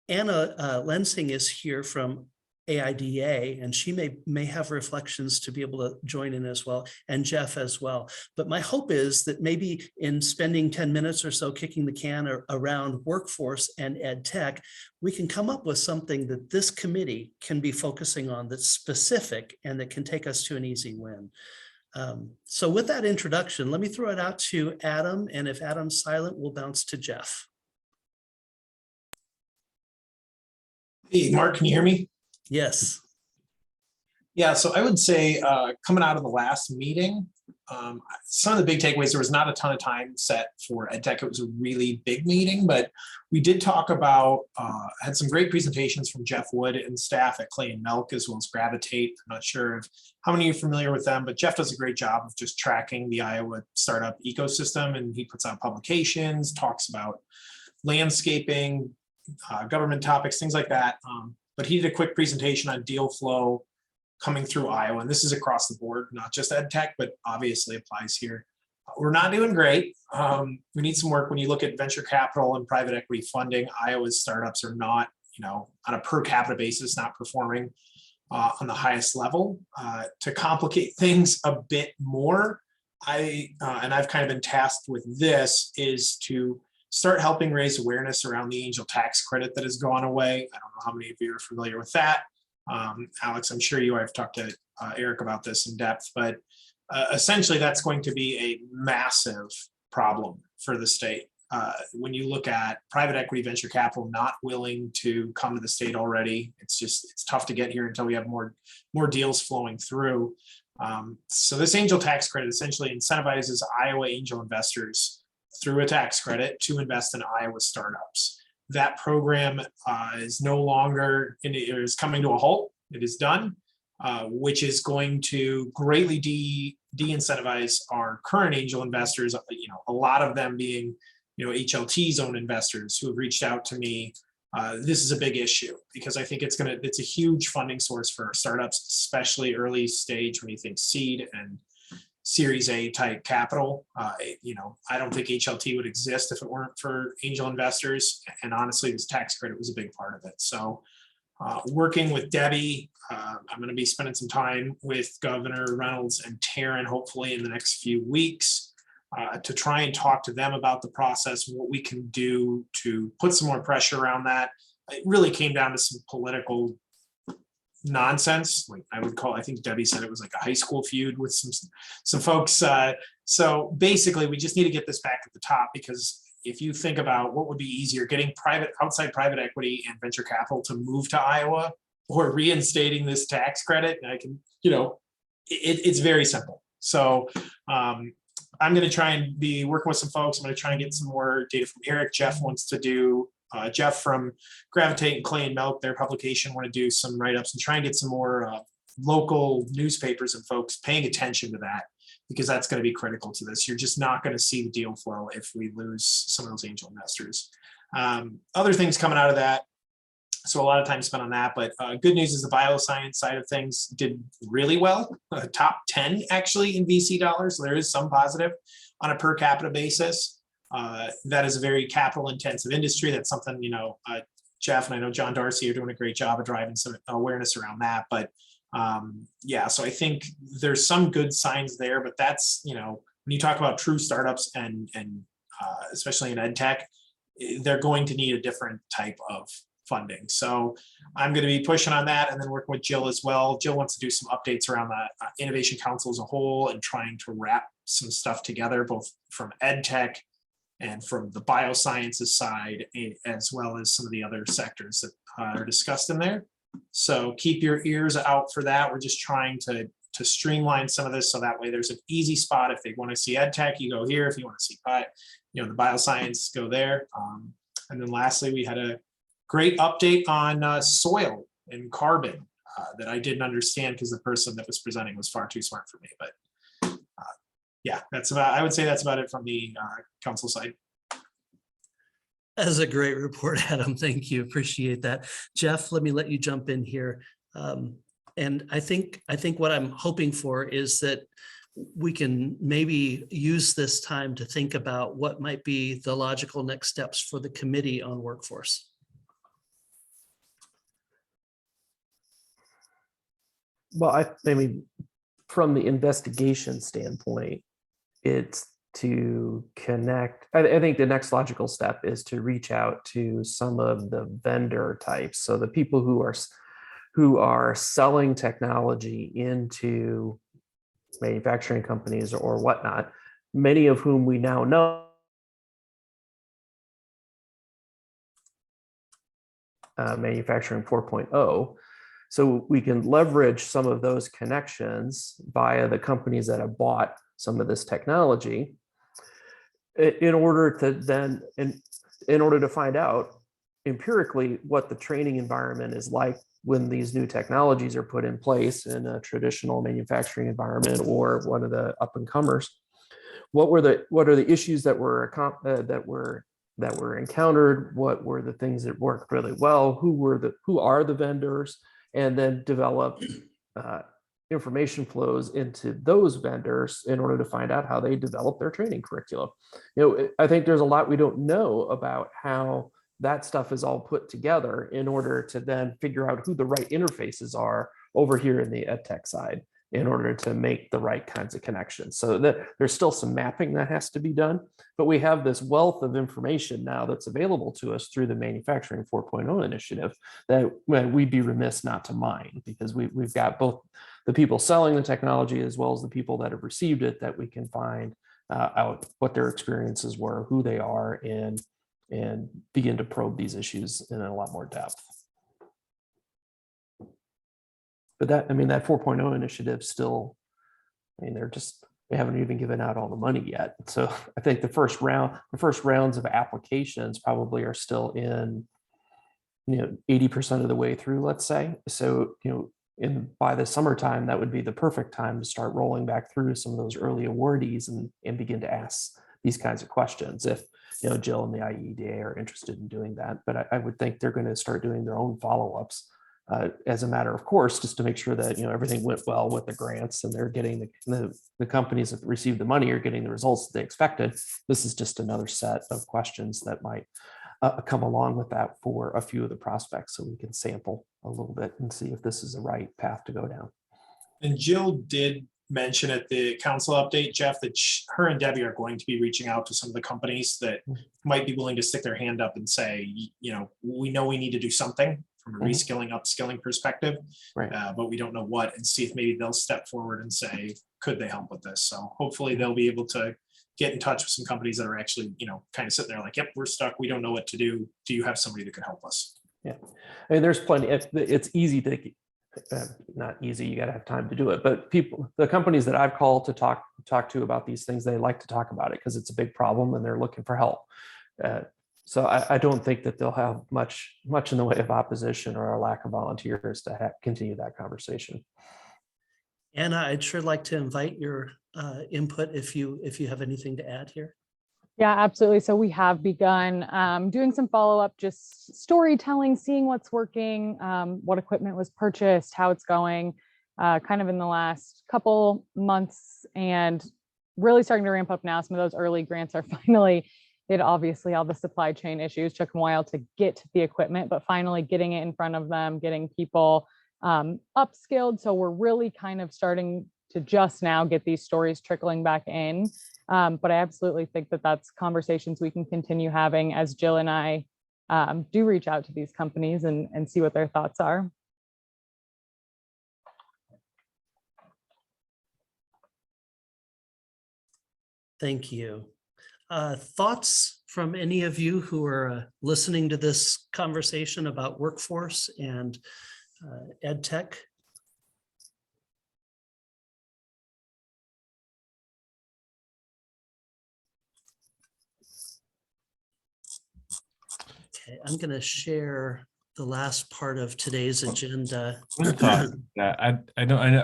Anna Lensing is here from AIDA, and she may have reflections to be able to join in as well, and Jeff as well. But my hope is that maybe in spending 10 minutes or so kicking the can around workforce and ed tech, we can come up with something that this committee can be focusing on that's specific and that can take us to an easy win. So with that introduction, let me throw it out to Adam, and if Adam's silent, we'll bounce to Jeff. Hey, Mark, can you hear me? Yes. Yeah, so I would say coming out of the last meeting, some of the big takeaways, there was not a ton of time set for EdTech. It was a really big meeting, but we did talk about, had some great presentations from Jeff Wood and staff at Clay and Melk, as well as Gravitate. I'm not sure how many of you are familiar with them, but Jeff does a great job of just tracking the Iowa startup ecosystem, and he puts out publications, talks about landscaping, government topics, things like that. But he did a quick presentation on deal flow coming through Iowa, and this is across the board, not just ed tech, but obviously applies here. We're not doing great. We need some work. When you look at venture capital and private equity funding, Iowa's startups are not, on a per capita basis, not performing on the highest level. To complicate things a bit more, and I've kind of been tasked with this, is to start helping raise awareness around the angel tax credit that has gone away. I don't know how many of you are familiar with that. Alex, I'm sure you have talked to Eric about this in depth, but essentially that's going to be a massive problem for the state. When you look at private equity venture capital not willing to come to the state already, it's tough to get here until we have more deals flowing through. So this angel tax credit essentially incentivizes Iowa angel investors through a tax credit to invest in Iowa startups. That program is no longer, it is coming to a halt. It is done, which is going to greatly de-incentivize our current angel investors, a lot of them being, HLT's own investors who have reached out to me. This is a big issue because I think it's a huge funding source for startups, especially early stage when you think seed and Series A type capital. I don't think HLT would exist if it weren't for angel investors. And honestly, this tax credit was a big part of it. So working with Debbie, I'm going to be spending some time with Governor Reynolds and Taryn, hopefully in the next few weeks, to try and talk to them about the process and what we can do to put some more pressure around that. It really came down to some political nonsense, like I think Debbie said it was like a high school feud with some folks. So basically we just need to get this back at the top, because if you think about what would be easier, getting outside private equity and venture capital to move to Iowa, or reinstating this tax credit, it's very simple. So I'm going to try and be working with some folks. I'm going to try and get some more data from Eric. Jeff wants to do Jeff from Gravitate and Clay and Melk, their publication, want to do some write-ups and try and get some more local newspapers and folks paying attention to that, because that's going to be critical to this. You're just not going to see the deal flow if we lose some of those angel investors. Other things coming out of that, so a lot of time spent on that, but good news is the bioscience side of things did really well. Top 10 actually in VC dollars. So there is some positive on a per capita basis. That is a very capital intensive industry. That's something, Jeff and I know John Darcy are doing a great job of driving some awareness around that. But so I think there's some good signs there, but that's, when you talk about true startups and especially in ed tech, they're going to need a different type of funding. So I'm going to be pushing on that, and then working with Jill as well. Jill wants to do some updates around the Innovation Council as a whole, and trying to wrap some stuff together, both from ed tech and from the biosciences side, as well as some of the other sectors that are discussed in there. So keep your ears out for that. We're just trying to streamline some of this, so that way there's an easy spot. If they want to see ed tech, you go here. If you want to see the bioscience, go there. And then lastly, we had a great update on soil and carbon that I didn't understand, because the person that was presenting was far too smart for me. But I would say that's about it from the council side. That's a great report, Adam. Thank you. Appreciate that. Jeff, let me let you jump in here. And I think what I'm hoping for is that we can maybe use this time to think about what might be the logical next steps for the committee on workforce. Well, I mean, from the investigation standpoint, it's to connect. I think the next logical step is to reach out to some of the vendor types. So the people who are selling technology into manufacturing companies or whatnot, many of whom we now know manufacturing 4.0. So we can leverage some of those connections via the companies that have bought some of this technology in order to then, in order to find out empirically what the training environment is like when these new technologies are put in place in a traditional manufacturing environment or one of the up and comers. What are the issues that were encountered? What were the things that worked really well? Who are the vendors? And then develop information flows into those vendors in order to find out how they develop their training curriculum. I think there's a lot we don't know about how that stuff is all put together in order to then figure out who the right interfaces are over here in the EdTech side in order to make the right kinds of connections. So that there's still some mapping that has to be done, but we have this wealth of information now that's available to us through the Manufacturing 4.0 initiative that we'd be remiss not to mine, because we've got both the people selling the technology as well as the people that have received it, that we can find out what their experiences were, who they are, and begin to probe these issues in a lot more depth. But that 4.0 initiative still, they haven't even given out all the money yet. So I think the first rounds of applications probably are still in, 80% of the way through, let's say. So, by the summertime, that would be the perfect time to start rolling back through some of those early awardees and begin to ask these kinds of questions. If, Jill and the IEDA are interested in doing that, but I would think they're going to start doing their own follow-ups as a matter of course, just to make sure that everything went well with the grants and they're getting the companies that received the money are getting the results that they expected. This is just another set of questions that might come along with that for a few of the prospects, so we can sample a little bit and see if this is the right path to go down. And Jill did mention at the council update, Jeff, that her and Debbie are going to be reaching out to some of the companies that might be willing to stick their hand up and say, we know we need to do something from a reskilling, upskilling perspective, right? But we don't know what, and see if maybe they'll step forward and say, could they help with this? So hopefully they'll be able to get in touch with some companies that are actually, kind of sitting there like, yep, we're stuck. We don't know what to do. Do you have somebody that could help us? Yeah, I mean, there's plenty. It's easy to, not easy. You got to have time to do it. But the companies that I've called to talk to about these things, they like to talk about it because it's a big problem and they're looking for help. So I don't think that they'll have much in the way of opposition or a lack of volunteers to continue that conversation. Anna, I'd sure like to invite your input if you have anything to add here. Yeah, absolutely. So we have begun doing some follow-up, just storytelling, seeing what's working, what equipment was purchased, how it's going, kind of in the last couple months, and really starting to ramp up now. Some of those early grants are finally, obviously all the supply chain issues took a while to get the equipment, but finally getting it in front of them, getting people upskilled. So we're really kind of starting to just now get these stories trickling back in. But I absolutely think that that's conversations we can continue having as Jill and I do reach out to these companies and see what their thoughts are. Thank you. Thoughts from any of you who are listening to this conversation about workforce and ed tech? Okay, I'm going to share the last part of today's agenda. I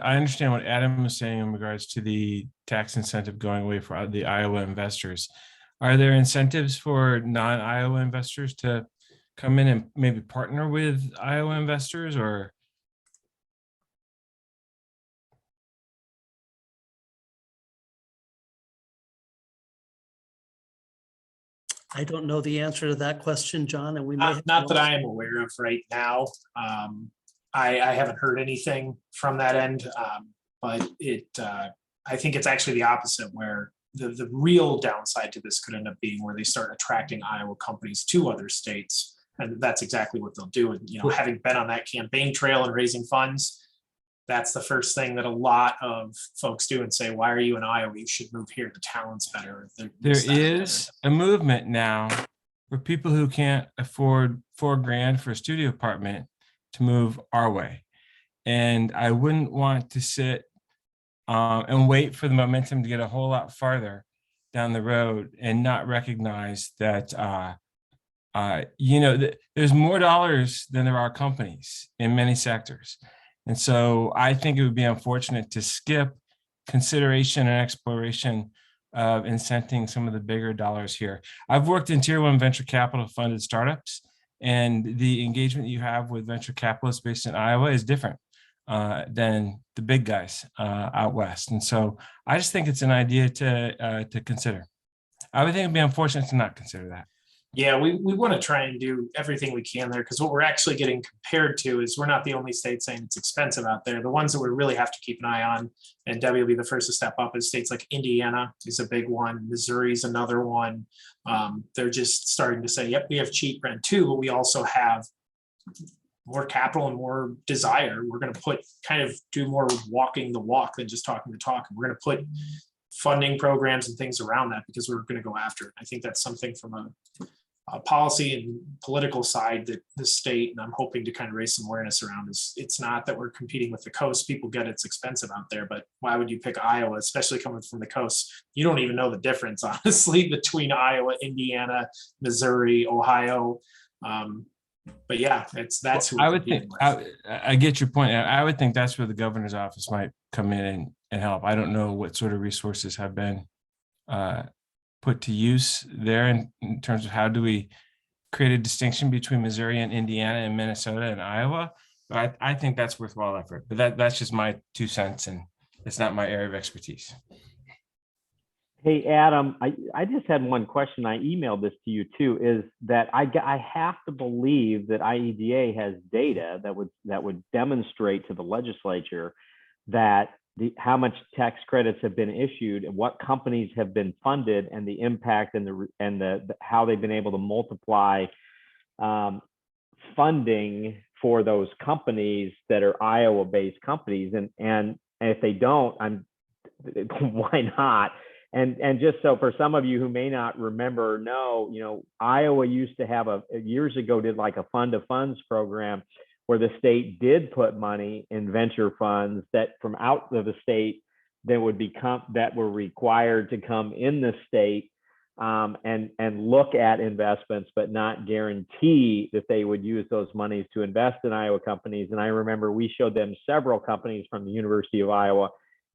understand what Adam was saying in regards to the tax incentive going away for the Iowa investors. Are there incentives for non-Iowa investors to come in and maybe partner with Iowa investors, or? I don't know the answer to that question, John, and we may not that I am aware of right now. I haven't heard anything from that end, but I think it's actually the opposite, where the real downside to this could end up being where they start attracting Iowa companies to other states. And that's exactly what they'll do. And, having been on that campaign trail and raising funds, that's the first thing that a lot of folks do and say, why are you in Iowa? You should move here. The talent's better. There is a movement now for people who can't afford $4,000 for a studio apartment to move our way. And I wouldn't want to sit and wait for the momentum to get a whole lot farther down the road and not recognize that, there's more dollars than there are companies in many sectors. And so I think it would be unfortunate to skip consideration and exploration of incenting some of the bigger dollars here. I've worked in tier 1 venture capital funded startups, and the engagement you have with venture capitalists based in Iowa is different than the big guys out west. And so I just think it's an idea to consider. I would think it'd be unfortunate to not consider that. Yeah, we want to try and do everything we can there, because what we're actually getting compared to is we're not the only state saying it's expensive out there. The ones that we really have to keep an eye on, and Debbie will be the first to step up, is states like Indiana is a big one. Missouri's another one. They're just starting to say, yep, we have cheap rent too, but we also have more capital and more desire. We're going to do more walking the walk than just talking the talk. And we're going to put funding programs and things around that because we're going to go after it. I think that's something from a policy and political side that the state, and I'm hoping to kind of raise some awareness around, is it's not that we're competing with the coast. People get it's expensive out there, but why would you pick Iowa, especially coming from the coast? You don't even know the difference, honestly, between Iowa, Indiana, Missouri, Ohio. But yeah, that's who I would think. I get your point. I would think that's where the governor's office might come in and help. I don't know what sort of resources have been put to use there in terms of how do we create a distinction between Missouri and Indiana and Minnesota and Iowa. But I think that's worthwhile effort. But that's just my 2 cents, and it's not my area of expertise. Hey, Adam, I just had one question. I emailed this to you too, is that I have to believe that IEDA has data that would demonstrate to the legislature that how much tax credits have been issued and what companies have been funded and the impact and the how they've been able to multiply funding for those companies that are Iowa-based companies. And if they don't, why not? And just so for some of you who may not remember or know, Iowa used to have years ago did like a fund of funds program where the state did put money in venture funds that from out of the state that were required to come in the state and look at investments, but not guarantee that they would use those monies to invest in Iowa companies. And I remember we showed them several companies from the University of Iowa,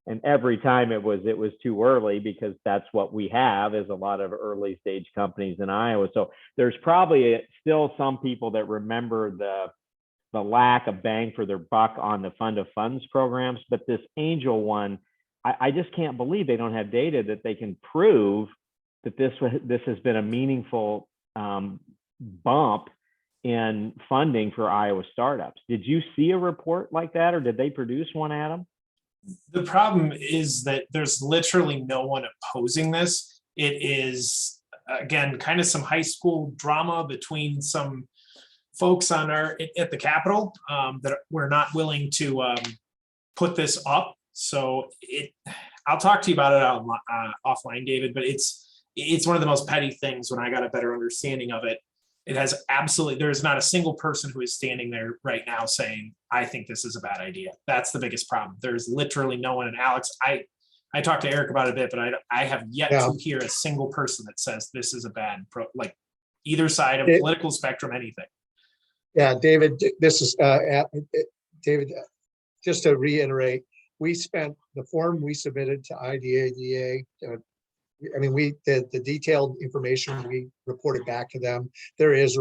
and every time it was too early, because that's what we have is a lot of early stage companies in Iowa. So there's probably still some people that remember the lack of bang for their buck on the fund of funds programs, but this angel one, I just can't believe they don't have data that they can prove that this has been a meaningful bump in funding for Iowa startups. Did you see a report like that, or did they produce one, Adam? The problem is that there's literally no one opposing this. It is, again, kind of some high school drama between some folks at the Capitol that we're not willing to put this up. So I'll talk to you about it offline, David, but it's one of the most petty things. When I got a better understanding of it, it has there's not a single person who is standing there right now saying, I think this is a bad idea. That's the biggest problem. There's literally no one. And Alex, I talked to Eric about it a bit, but I have yet to hear a single person that says this is a bad like either side of political spectrum, anything. Yeah, David, this is David, just to reiterate, we spent the form we submitted to IDADA. The detailed information we reported back to them. There is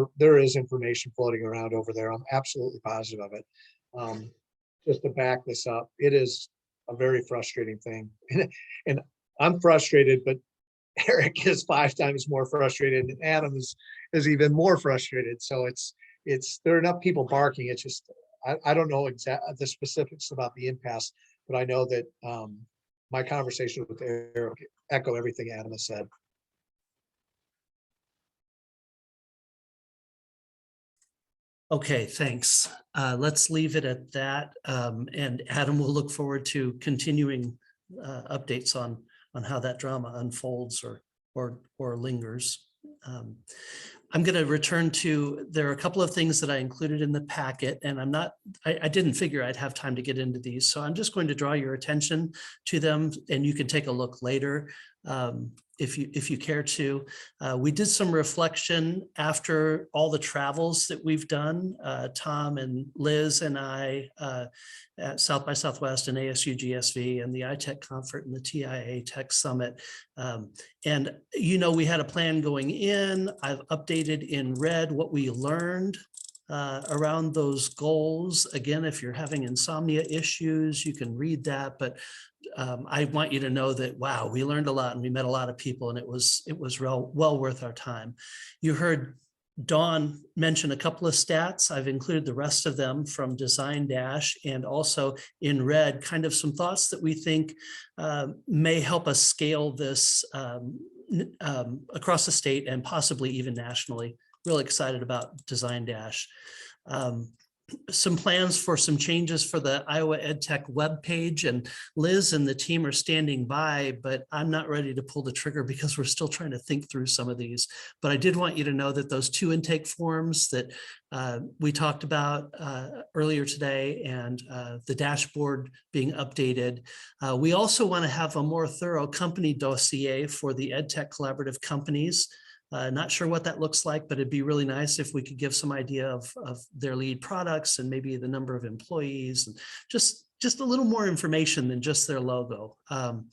information floating around over there. I'm absolutely positive of it. Just to back this up, it is a very frustrating thing, and I'm frustrated, but Eric is 5 times more frustrated, and Adam is even more frustrated. So there are enough people barking. It's just I don't know the specifics about the impasse, but I know that my conversation with Eric echo everything Adam has said. Okay, thanks. Let's leave it at that. And Adam will look forward to continuing updates on how that drama unfolds or lingers. I'm going to return to, there are a couple of things that I included in the packet, and I didn't figure I'd have time to get into these. So I'm just going to draw your attention to them, and you can take a look later if you care to. We did some reflection after all the travels that we've done, Tom and Liz and I at South by Southwest and ASU GSV and the iTech Conference and the TIA Tech Summit. And we had a plan going in. I've updated in red what we learned around those goals. Again, if you're having insomnia issues, you can read that, but I want you to know that, wow, we learned a lot and we met a lot of people, and it was well worth our time. You heard Dawn mention a couple of stats. I've included the rest of them from Design Dash, and also in red, kind of some thoughts that we think may help us scale this across the state and possibly even nationally. Really excited about Design Dash. Some plans for some changes for the Iowa EdTech webpage, and Liz and the team are standing by, but I'm not ready to pull the trigger because we're still trying to think through some of these. But I did want you to know that those 2 intake forms that we talked about earlier today, and the dashboard being updated. We also want to have a more thorough company dossier for the EdTech collaborative companies. Not sure what that looks like, but it'd be really nice if we could give some idea of their lead products and maybe the number of employees, and just a little more information than just their logo. And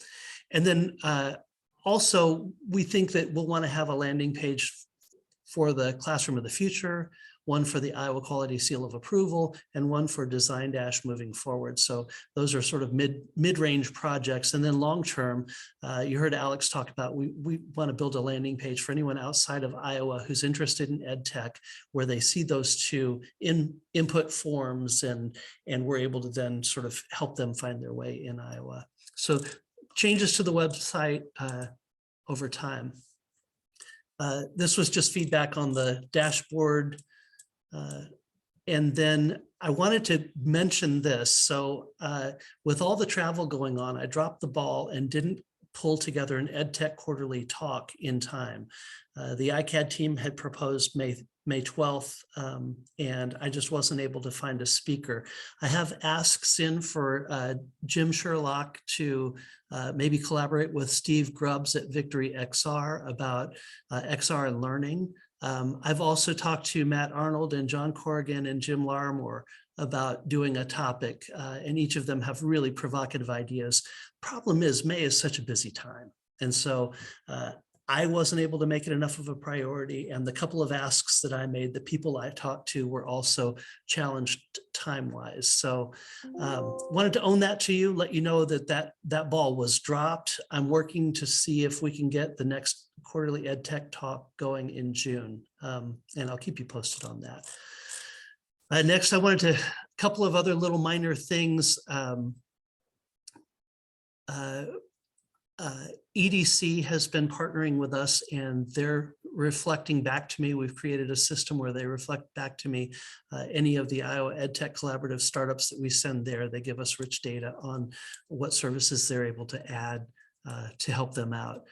then also, we think that we'll want to have a landing page for the Classroom of the Future, one for the Iowa Quality Seal of Approval, and one for Design Dash moving forward. So those are sort of mid-range projects. And then long-term, you heard Alex talk about, we want to build a landing page for anyone outside of Iowa who's interested in ed tech, where they see those 2 input forms, and we're able to then sort of help them find their way in Iowa. So changes to the website over time. This was just feedback on the dashboard. And then I wanted to mention this. So with all the travel going on, I dropped the ball and didn't pull together an EdTech quarterly talk in time. The ICAD team had proposed May 12th, and I just wasn't able to find a speaker. I have asks in for Jim Sherlock to maybe collaborate with Steve Grubbs at Victory XR about XR and learning. I've also talked to Matt Arnold and John Corrigan and Jim Larmore about doing a topic, and each of them have really provocative ideas. Problem is, May is such a busy time. And so I wasn't able to make it enough of a priority. And the couple of asks that I made, the people I talked to were also challenged time-wise. So wanted to own that to you, let you know that ball was dropped. I'm working to see if we can get the next quarterly ed tech talk going in June. And I'll keep you posted on that. Next, I wanted to, a couple of other little minor things. EDC has been partnering with us, and they're reflecting back to me. We've created a system where they reflect back to me any of the Iowa EdTech collaborative startups that we send there. They give us rich data on what services they're able to add to help them out.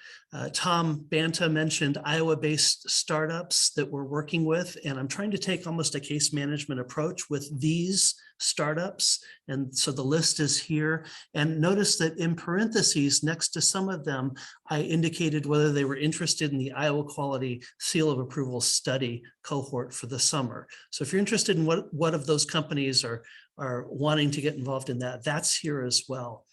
Tom Banta mentioned Iowa-based startups that we're working with, and I'm trying to take almost a case management approach with these startups. And so the list is here. And notice that in parentheses next to some of them, I indicated whether they were interested in the Iowa Quality Seal of Approval study cohort for the summer. So if you're interested in what of those companies are wanting to get involved in that, that's here as well.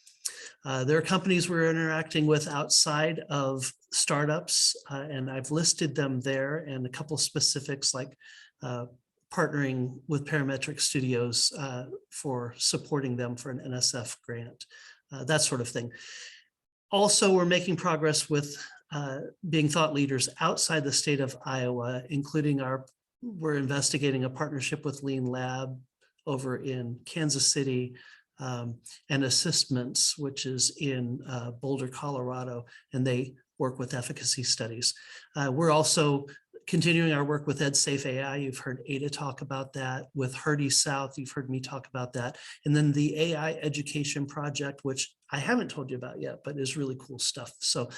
There are companies we're interacting with outside of startups, and I've listed them there, and a couple specifics like partnering with Parametric Studios for supporting them for an NSF grant, that sort of thing. Also, we're making progress with being thought leaders outside the state of Iowa, including we're investigating a partnership with Lean Lab over in Kansas City, and Assistments, which is in Boulder, Colorado, and they work with efficacy studies. We're also continuing our work with EdSafe AI. You've heard Ada talk about that. With Herdy South, you've heard me talk about that. And then the AI Education Project, which I haven't told you about yet, but is really cool stuff. So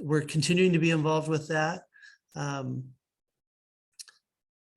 we're continuing to be involved with that.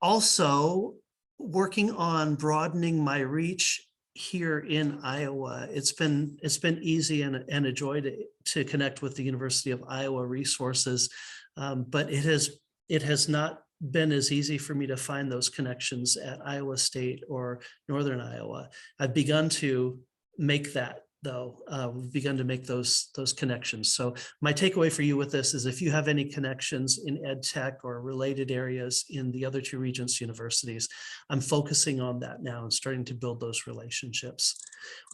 Also working on broadening my reach here in Iowa. It's been easy and a joy to connect with the University of Iowa resources, but it has not been as easy for me to find those connections at Iowa State or Northern Iowa. I've begun to make that, though. We've begun to make those connections. So my takeaway for you with this is if you have any connections in ed tech or related areas in the other two Regents universities, I'm focusing on that now and starting to build those relationships.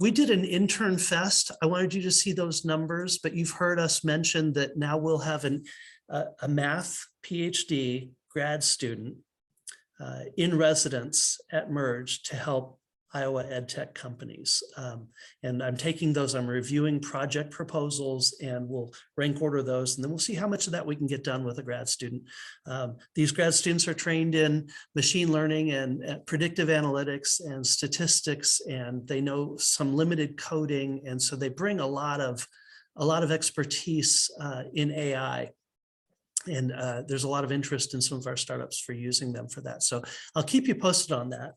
We did an intern fest. I wanted you to see those numbers, but you've heard us mention that now we'll have a math PhD grad student in residence at Merge to help Iowa ed tech companies. And I'm taking those, I'm reviewing project proposals, and we'll rank order those, and then we'll see how much of that we can get done with a grad student. These grad students are trained in machine learning and predictive analytics and statistics, and they know some limited coding. And so they bring a lot of expertise in AI. And there's a lot of interest in some of our startups for using them for that. So I'll keep you posted on that.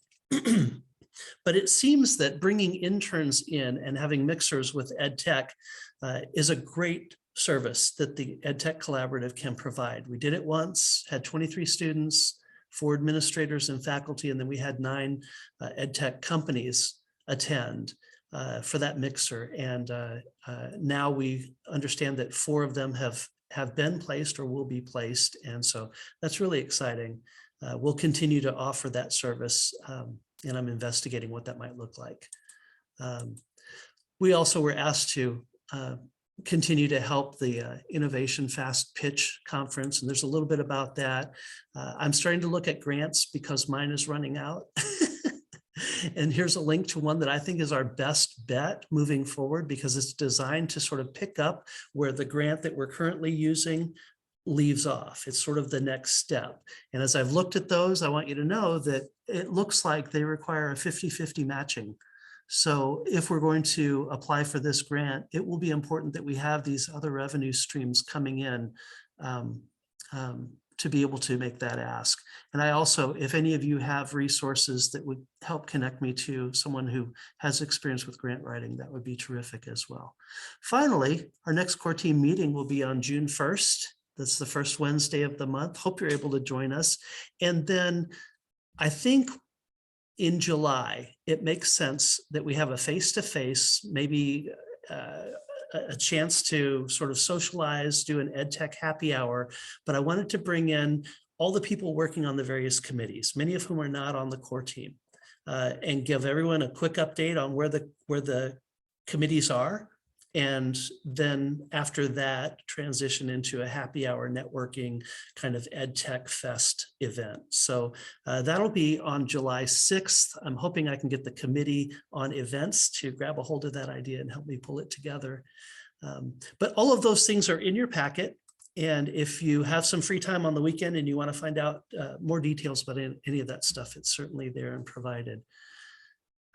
But it seems that bringing interns in and having mixers with ed tech is a great service that the ed tech collaborative can provide. We did it once, had 23 students, 4 administrators and faculty, and then we had 9 ed tech companies attend for that mixer. And now we understand that 4 of them have been placed or will be placed. And so that's really exciting. We'll continue to offer that service, and I'm investigating what that might look like. We also were asked to continue to help the Innovation Fast Pitch Conference, and there's a little bit about that. I'm starting to look at grants because mine is running out. And here's a link to one that I think is our best bet moving forward, because it's designed to sort of pick up where the grant that we're currently using leaves off. It's sort of the next step. And as I've looked at those, I want you to know that it looks like they require a 50-50 matching. So if we're going to apply for this grant, it will be important that we have these other revenue streams coming in to be able to make that ask. And I also, if any of you have resources that would help connect me to someone who has experience with grant writing, that would be terrific as well. Finally, our next core team meeting will be on June 1st. That's the first Wednesday of the month. Hope you're able to join us. And then I think in July, it makes sense that we have a face-to-face, maybe a chance to sort of socialize, do an ed tech happy hour. But I wanted to bring in all the people working on the various committees, many of whom are not on the core team, and give everyone a quick update on where the committees are. And then after that, transition into a happy hour networking kind of ed tech fest event. So that'll be on July 6th. I'm hoping I can get the committee on events to grab a hold of that idea and help me pull it together. But all of those things are in your packet. And if you have some free time on the weekend and you want to find out more details about any of that stuff, it's certainly there and provided.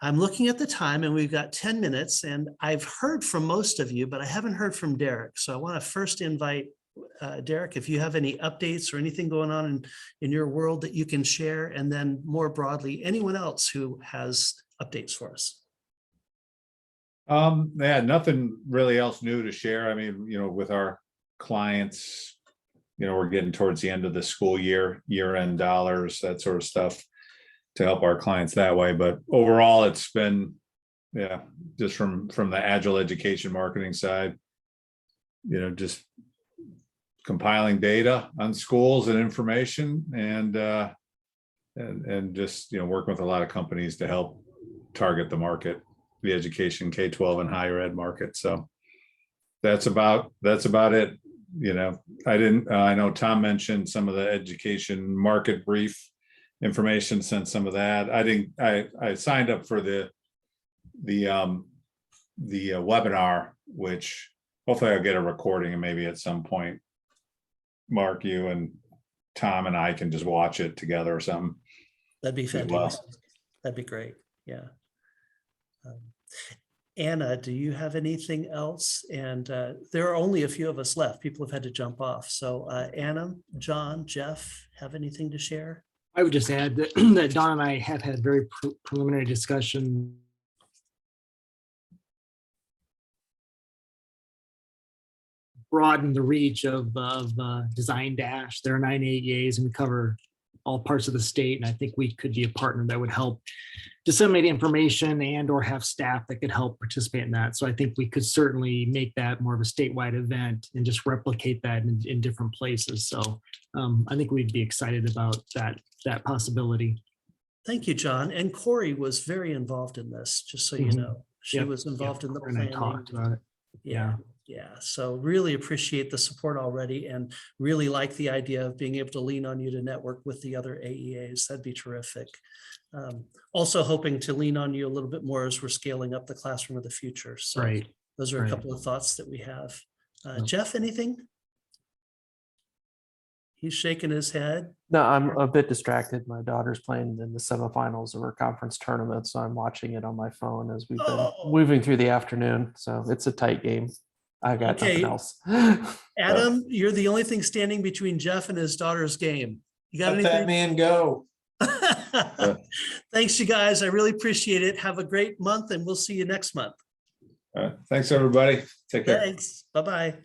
I'm looking at the time and we've got 10 minutes, and I've heard from most of you, but I haven't heard from Derek. So I want to first invite Derek, if you have any updates or anything going on in your world that you can share, and then more broadly, anyone else who has updates for us. Yeah, nothing really else new to share. I mean, with our clients, we're getting towards the end of the school year, year-end dollars, that sort of stuff, to help our clients that way. But overall, it's been, just from the agile education marketing side, just compiling data on schools and information, and just working with a lot of companies to help target the market, the education K-12 and higher ed market. So that's about it. I know Tom mentioned some of the education market brief information, send some of that. I think I signed up for the webinar, which hopefully I'll get a recording and maybe at some point, Mark, you and Tom and I can just watch it together or something. That'd be as well. fantastic. That'd be great. Yeah. Anna, do you have anything else? And there are only a few of us left. People have had to jump off. So Anna, John, Jeff, have anything to share? I would just add that, that Don and I have had very preliminary discussion. Broaden the reach of Design Dash. There are 9 AEAs and we cover all parts of the state. And I think we could be a partner that would help disseminate information and or have staff that could help participate in that. So I think we could certainly make that more of a statewide event and just replicate that in different places. So I think we'd be excited about that possibility. Thank you, John. And Corey was very involved in this, just so you know. She Yep. was involved in the And I planning. talked about it. Yeah. Yeah. So really appreciate the support already and really like the idea of being able to lean on you to network with the other AEAs. That'd be terrific. Also hoping to lean on you a little bit more as we're scaling up the classroom of the future. So Right. those are a Right. couple of thoughts that we have. Jeff, anything? He's shaking his head. No, I'm a bit distracted. My daughter's playing in the semifinals of her conference tournament, so I'm watching it on my phone as we've been moving through the afternoon. So it's a tight game. I got Okay. nothing else. Adam, you're the only thing standing between Jeff and his daughter's game. You got Let that anything? man go. Thanks, you guys. I really appreciate it. Have a great month and we'll see you next month. Thanks, everybody. Take care. Thanks. Bye-bye.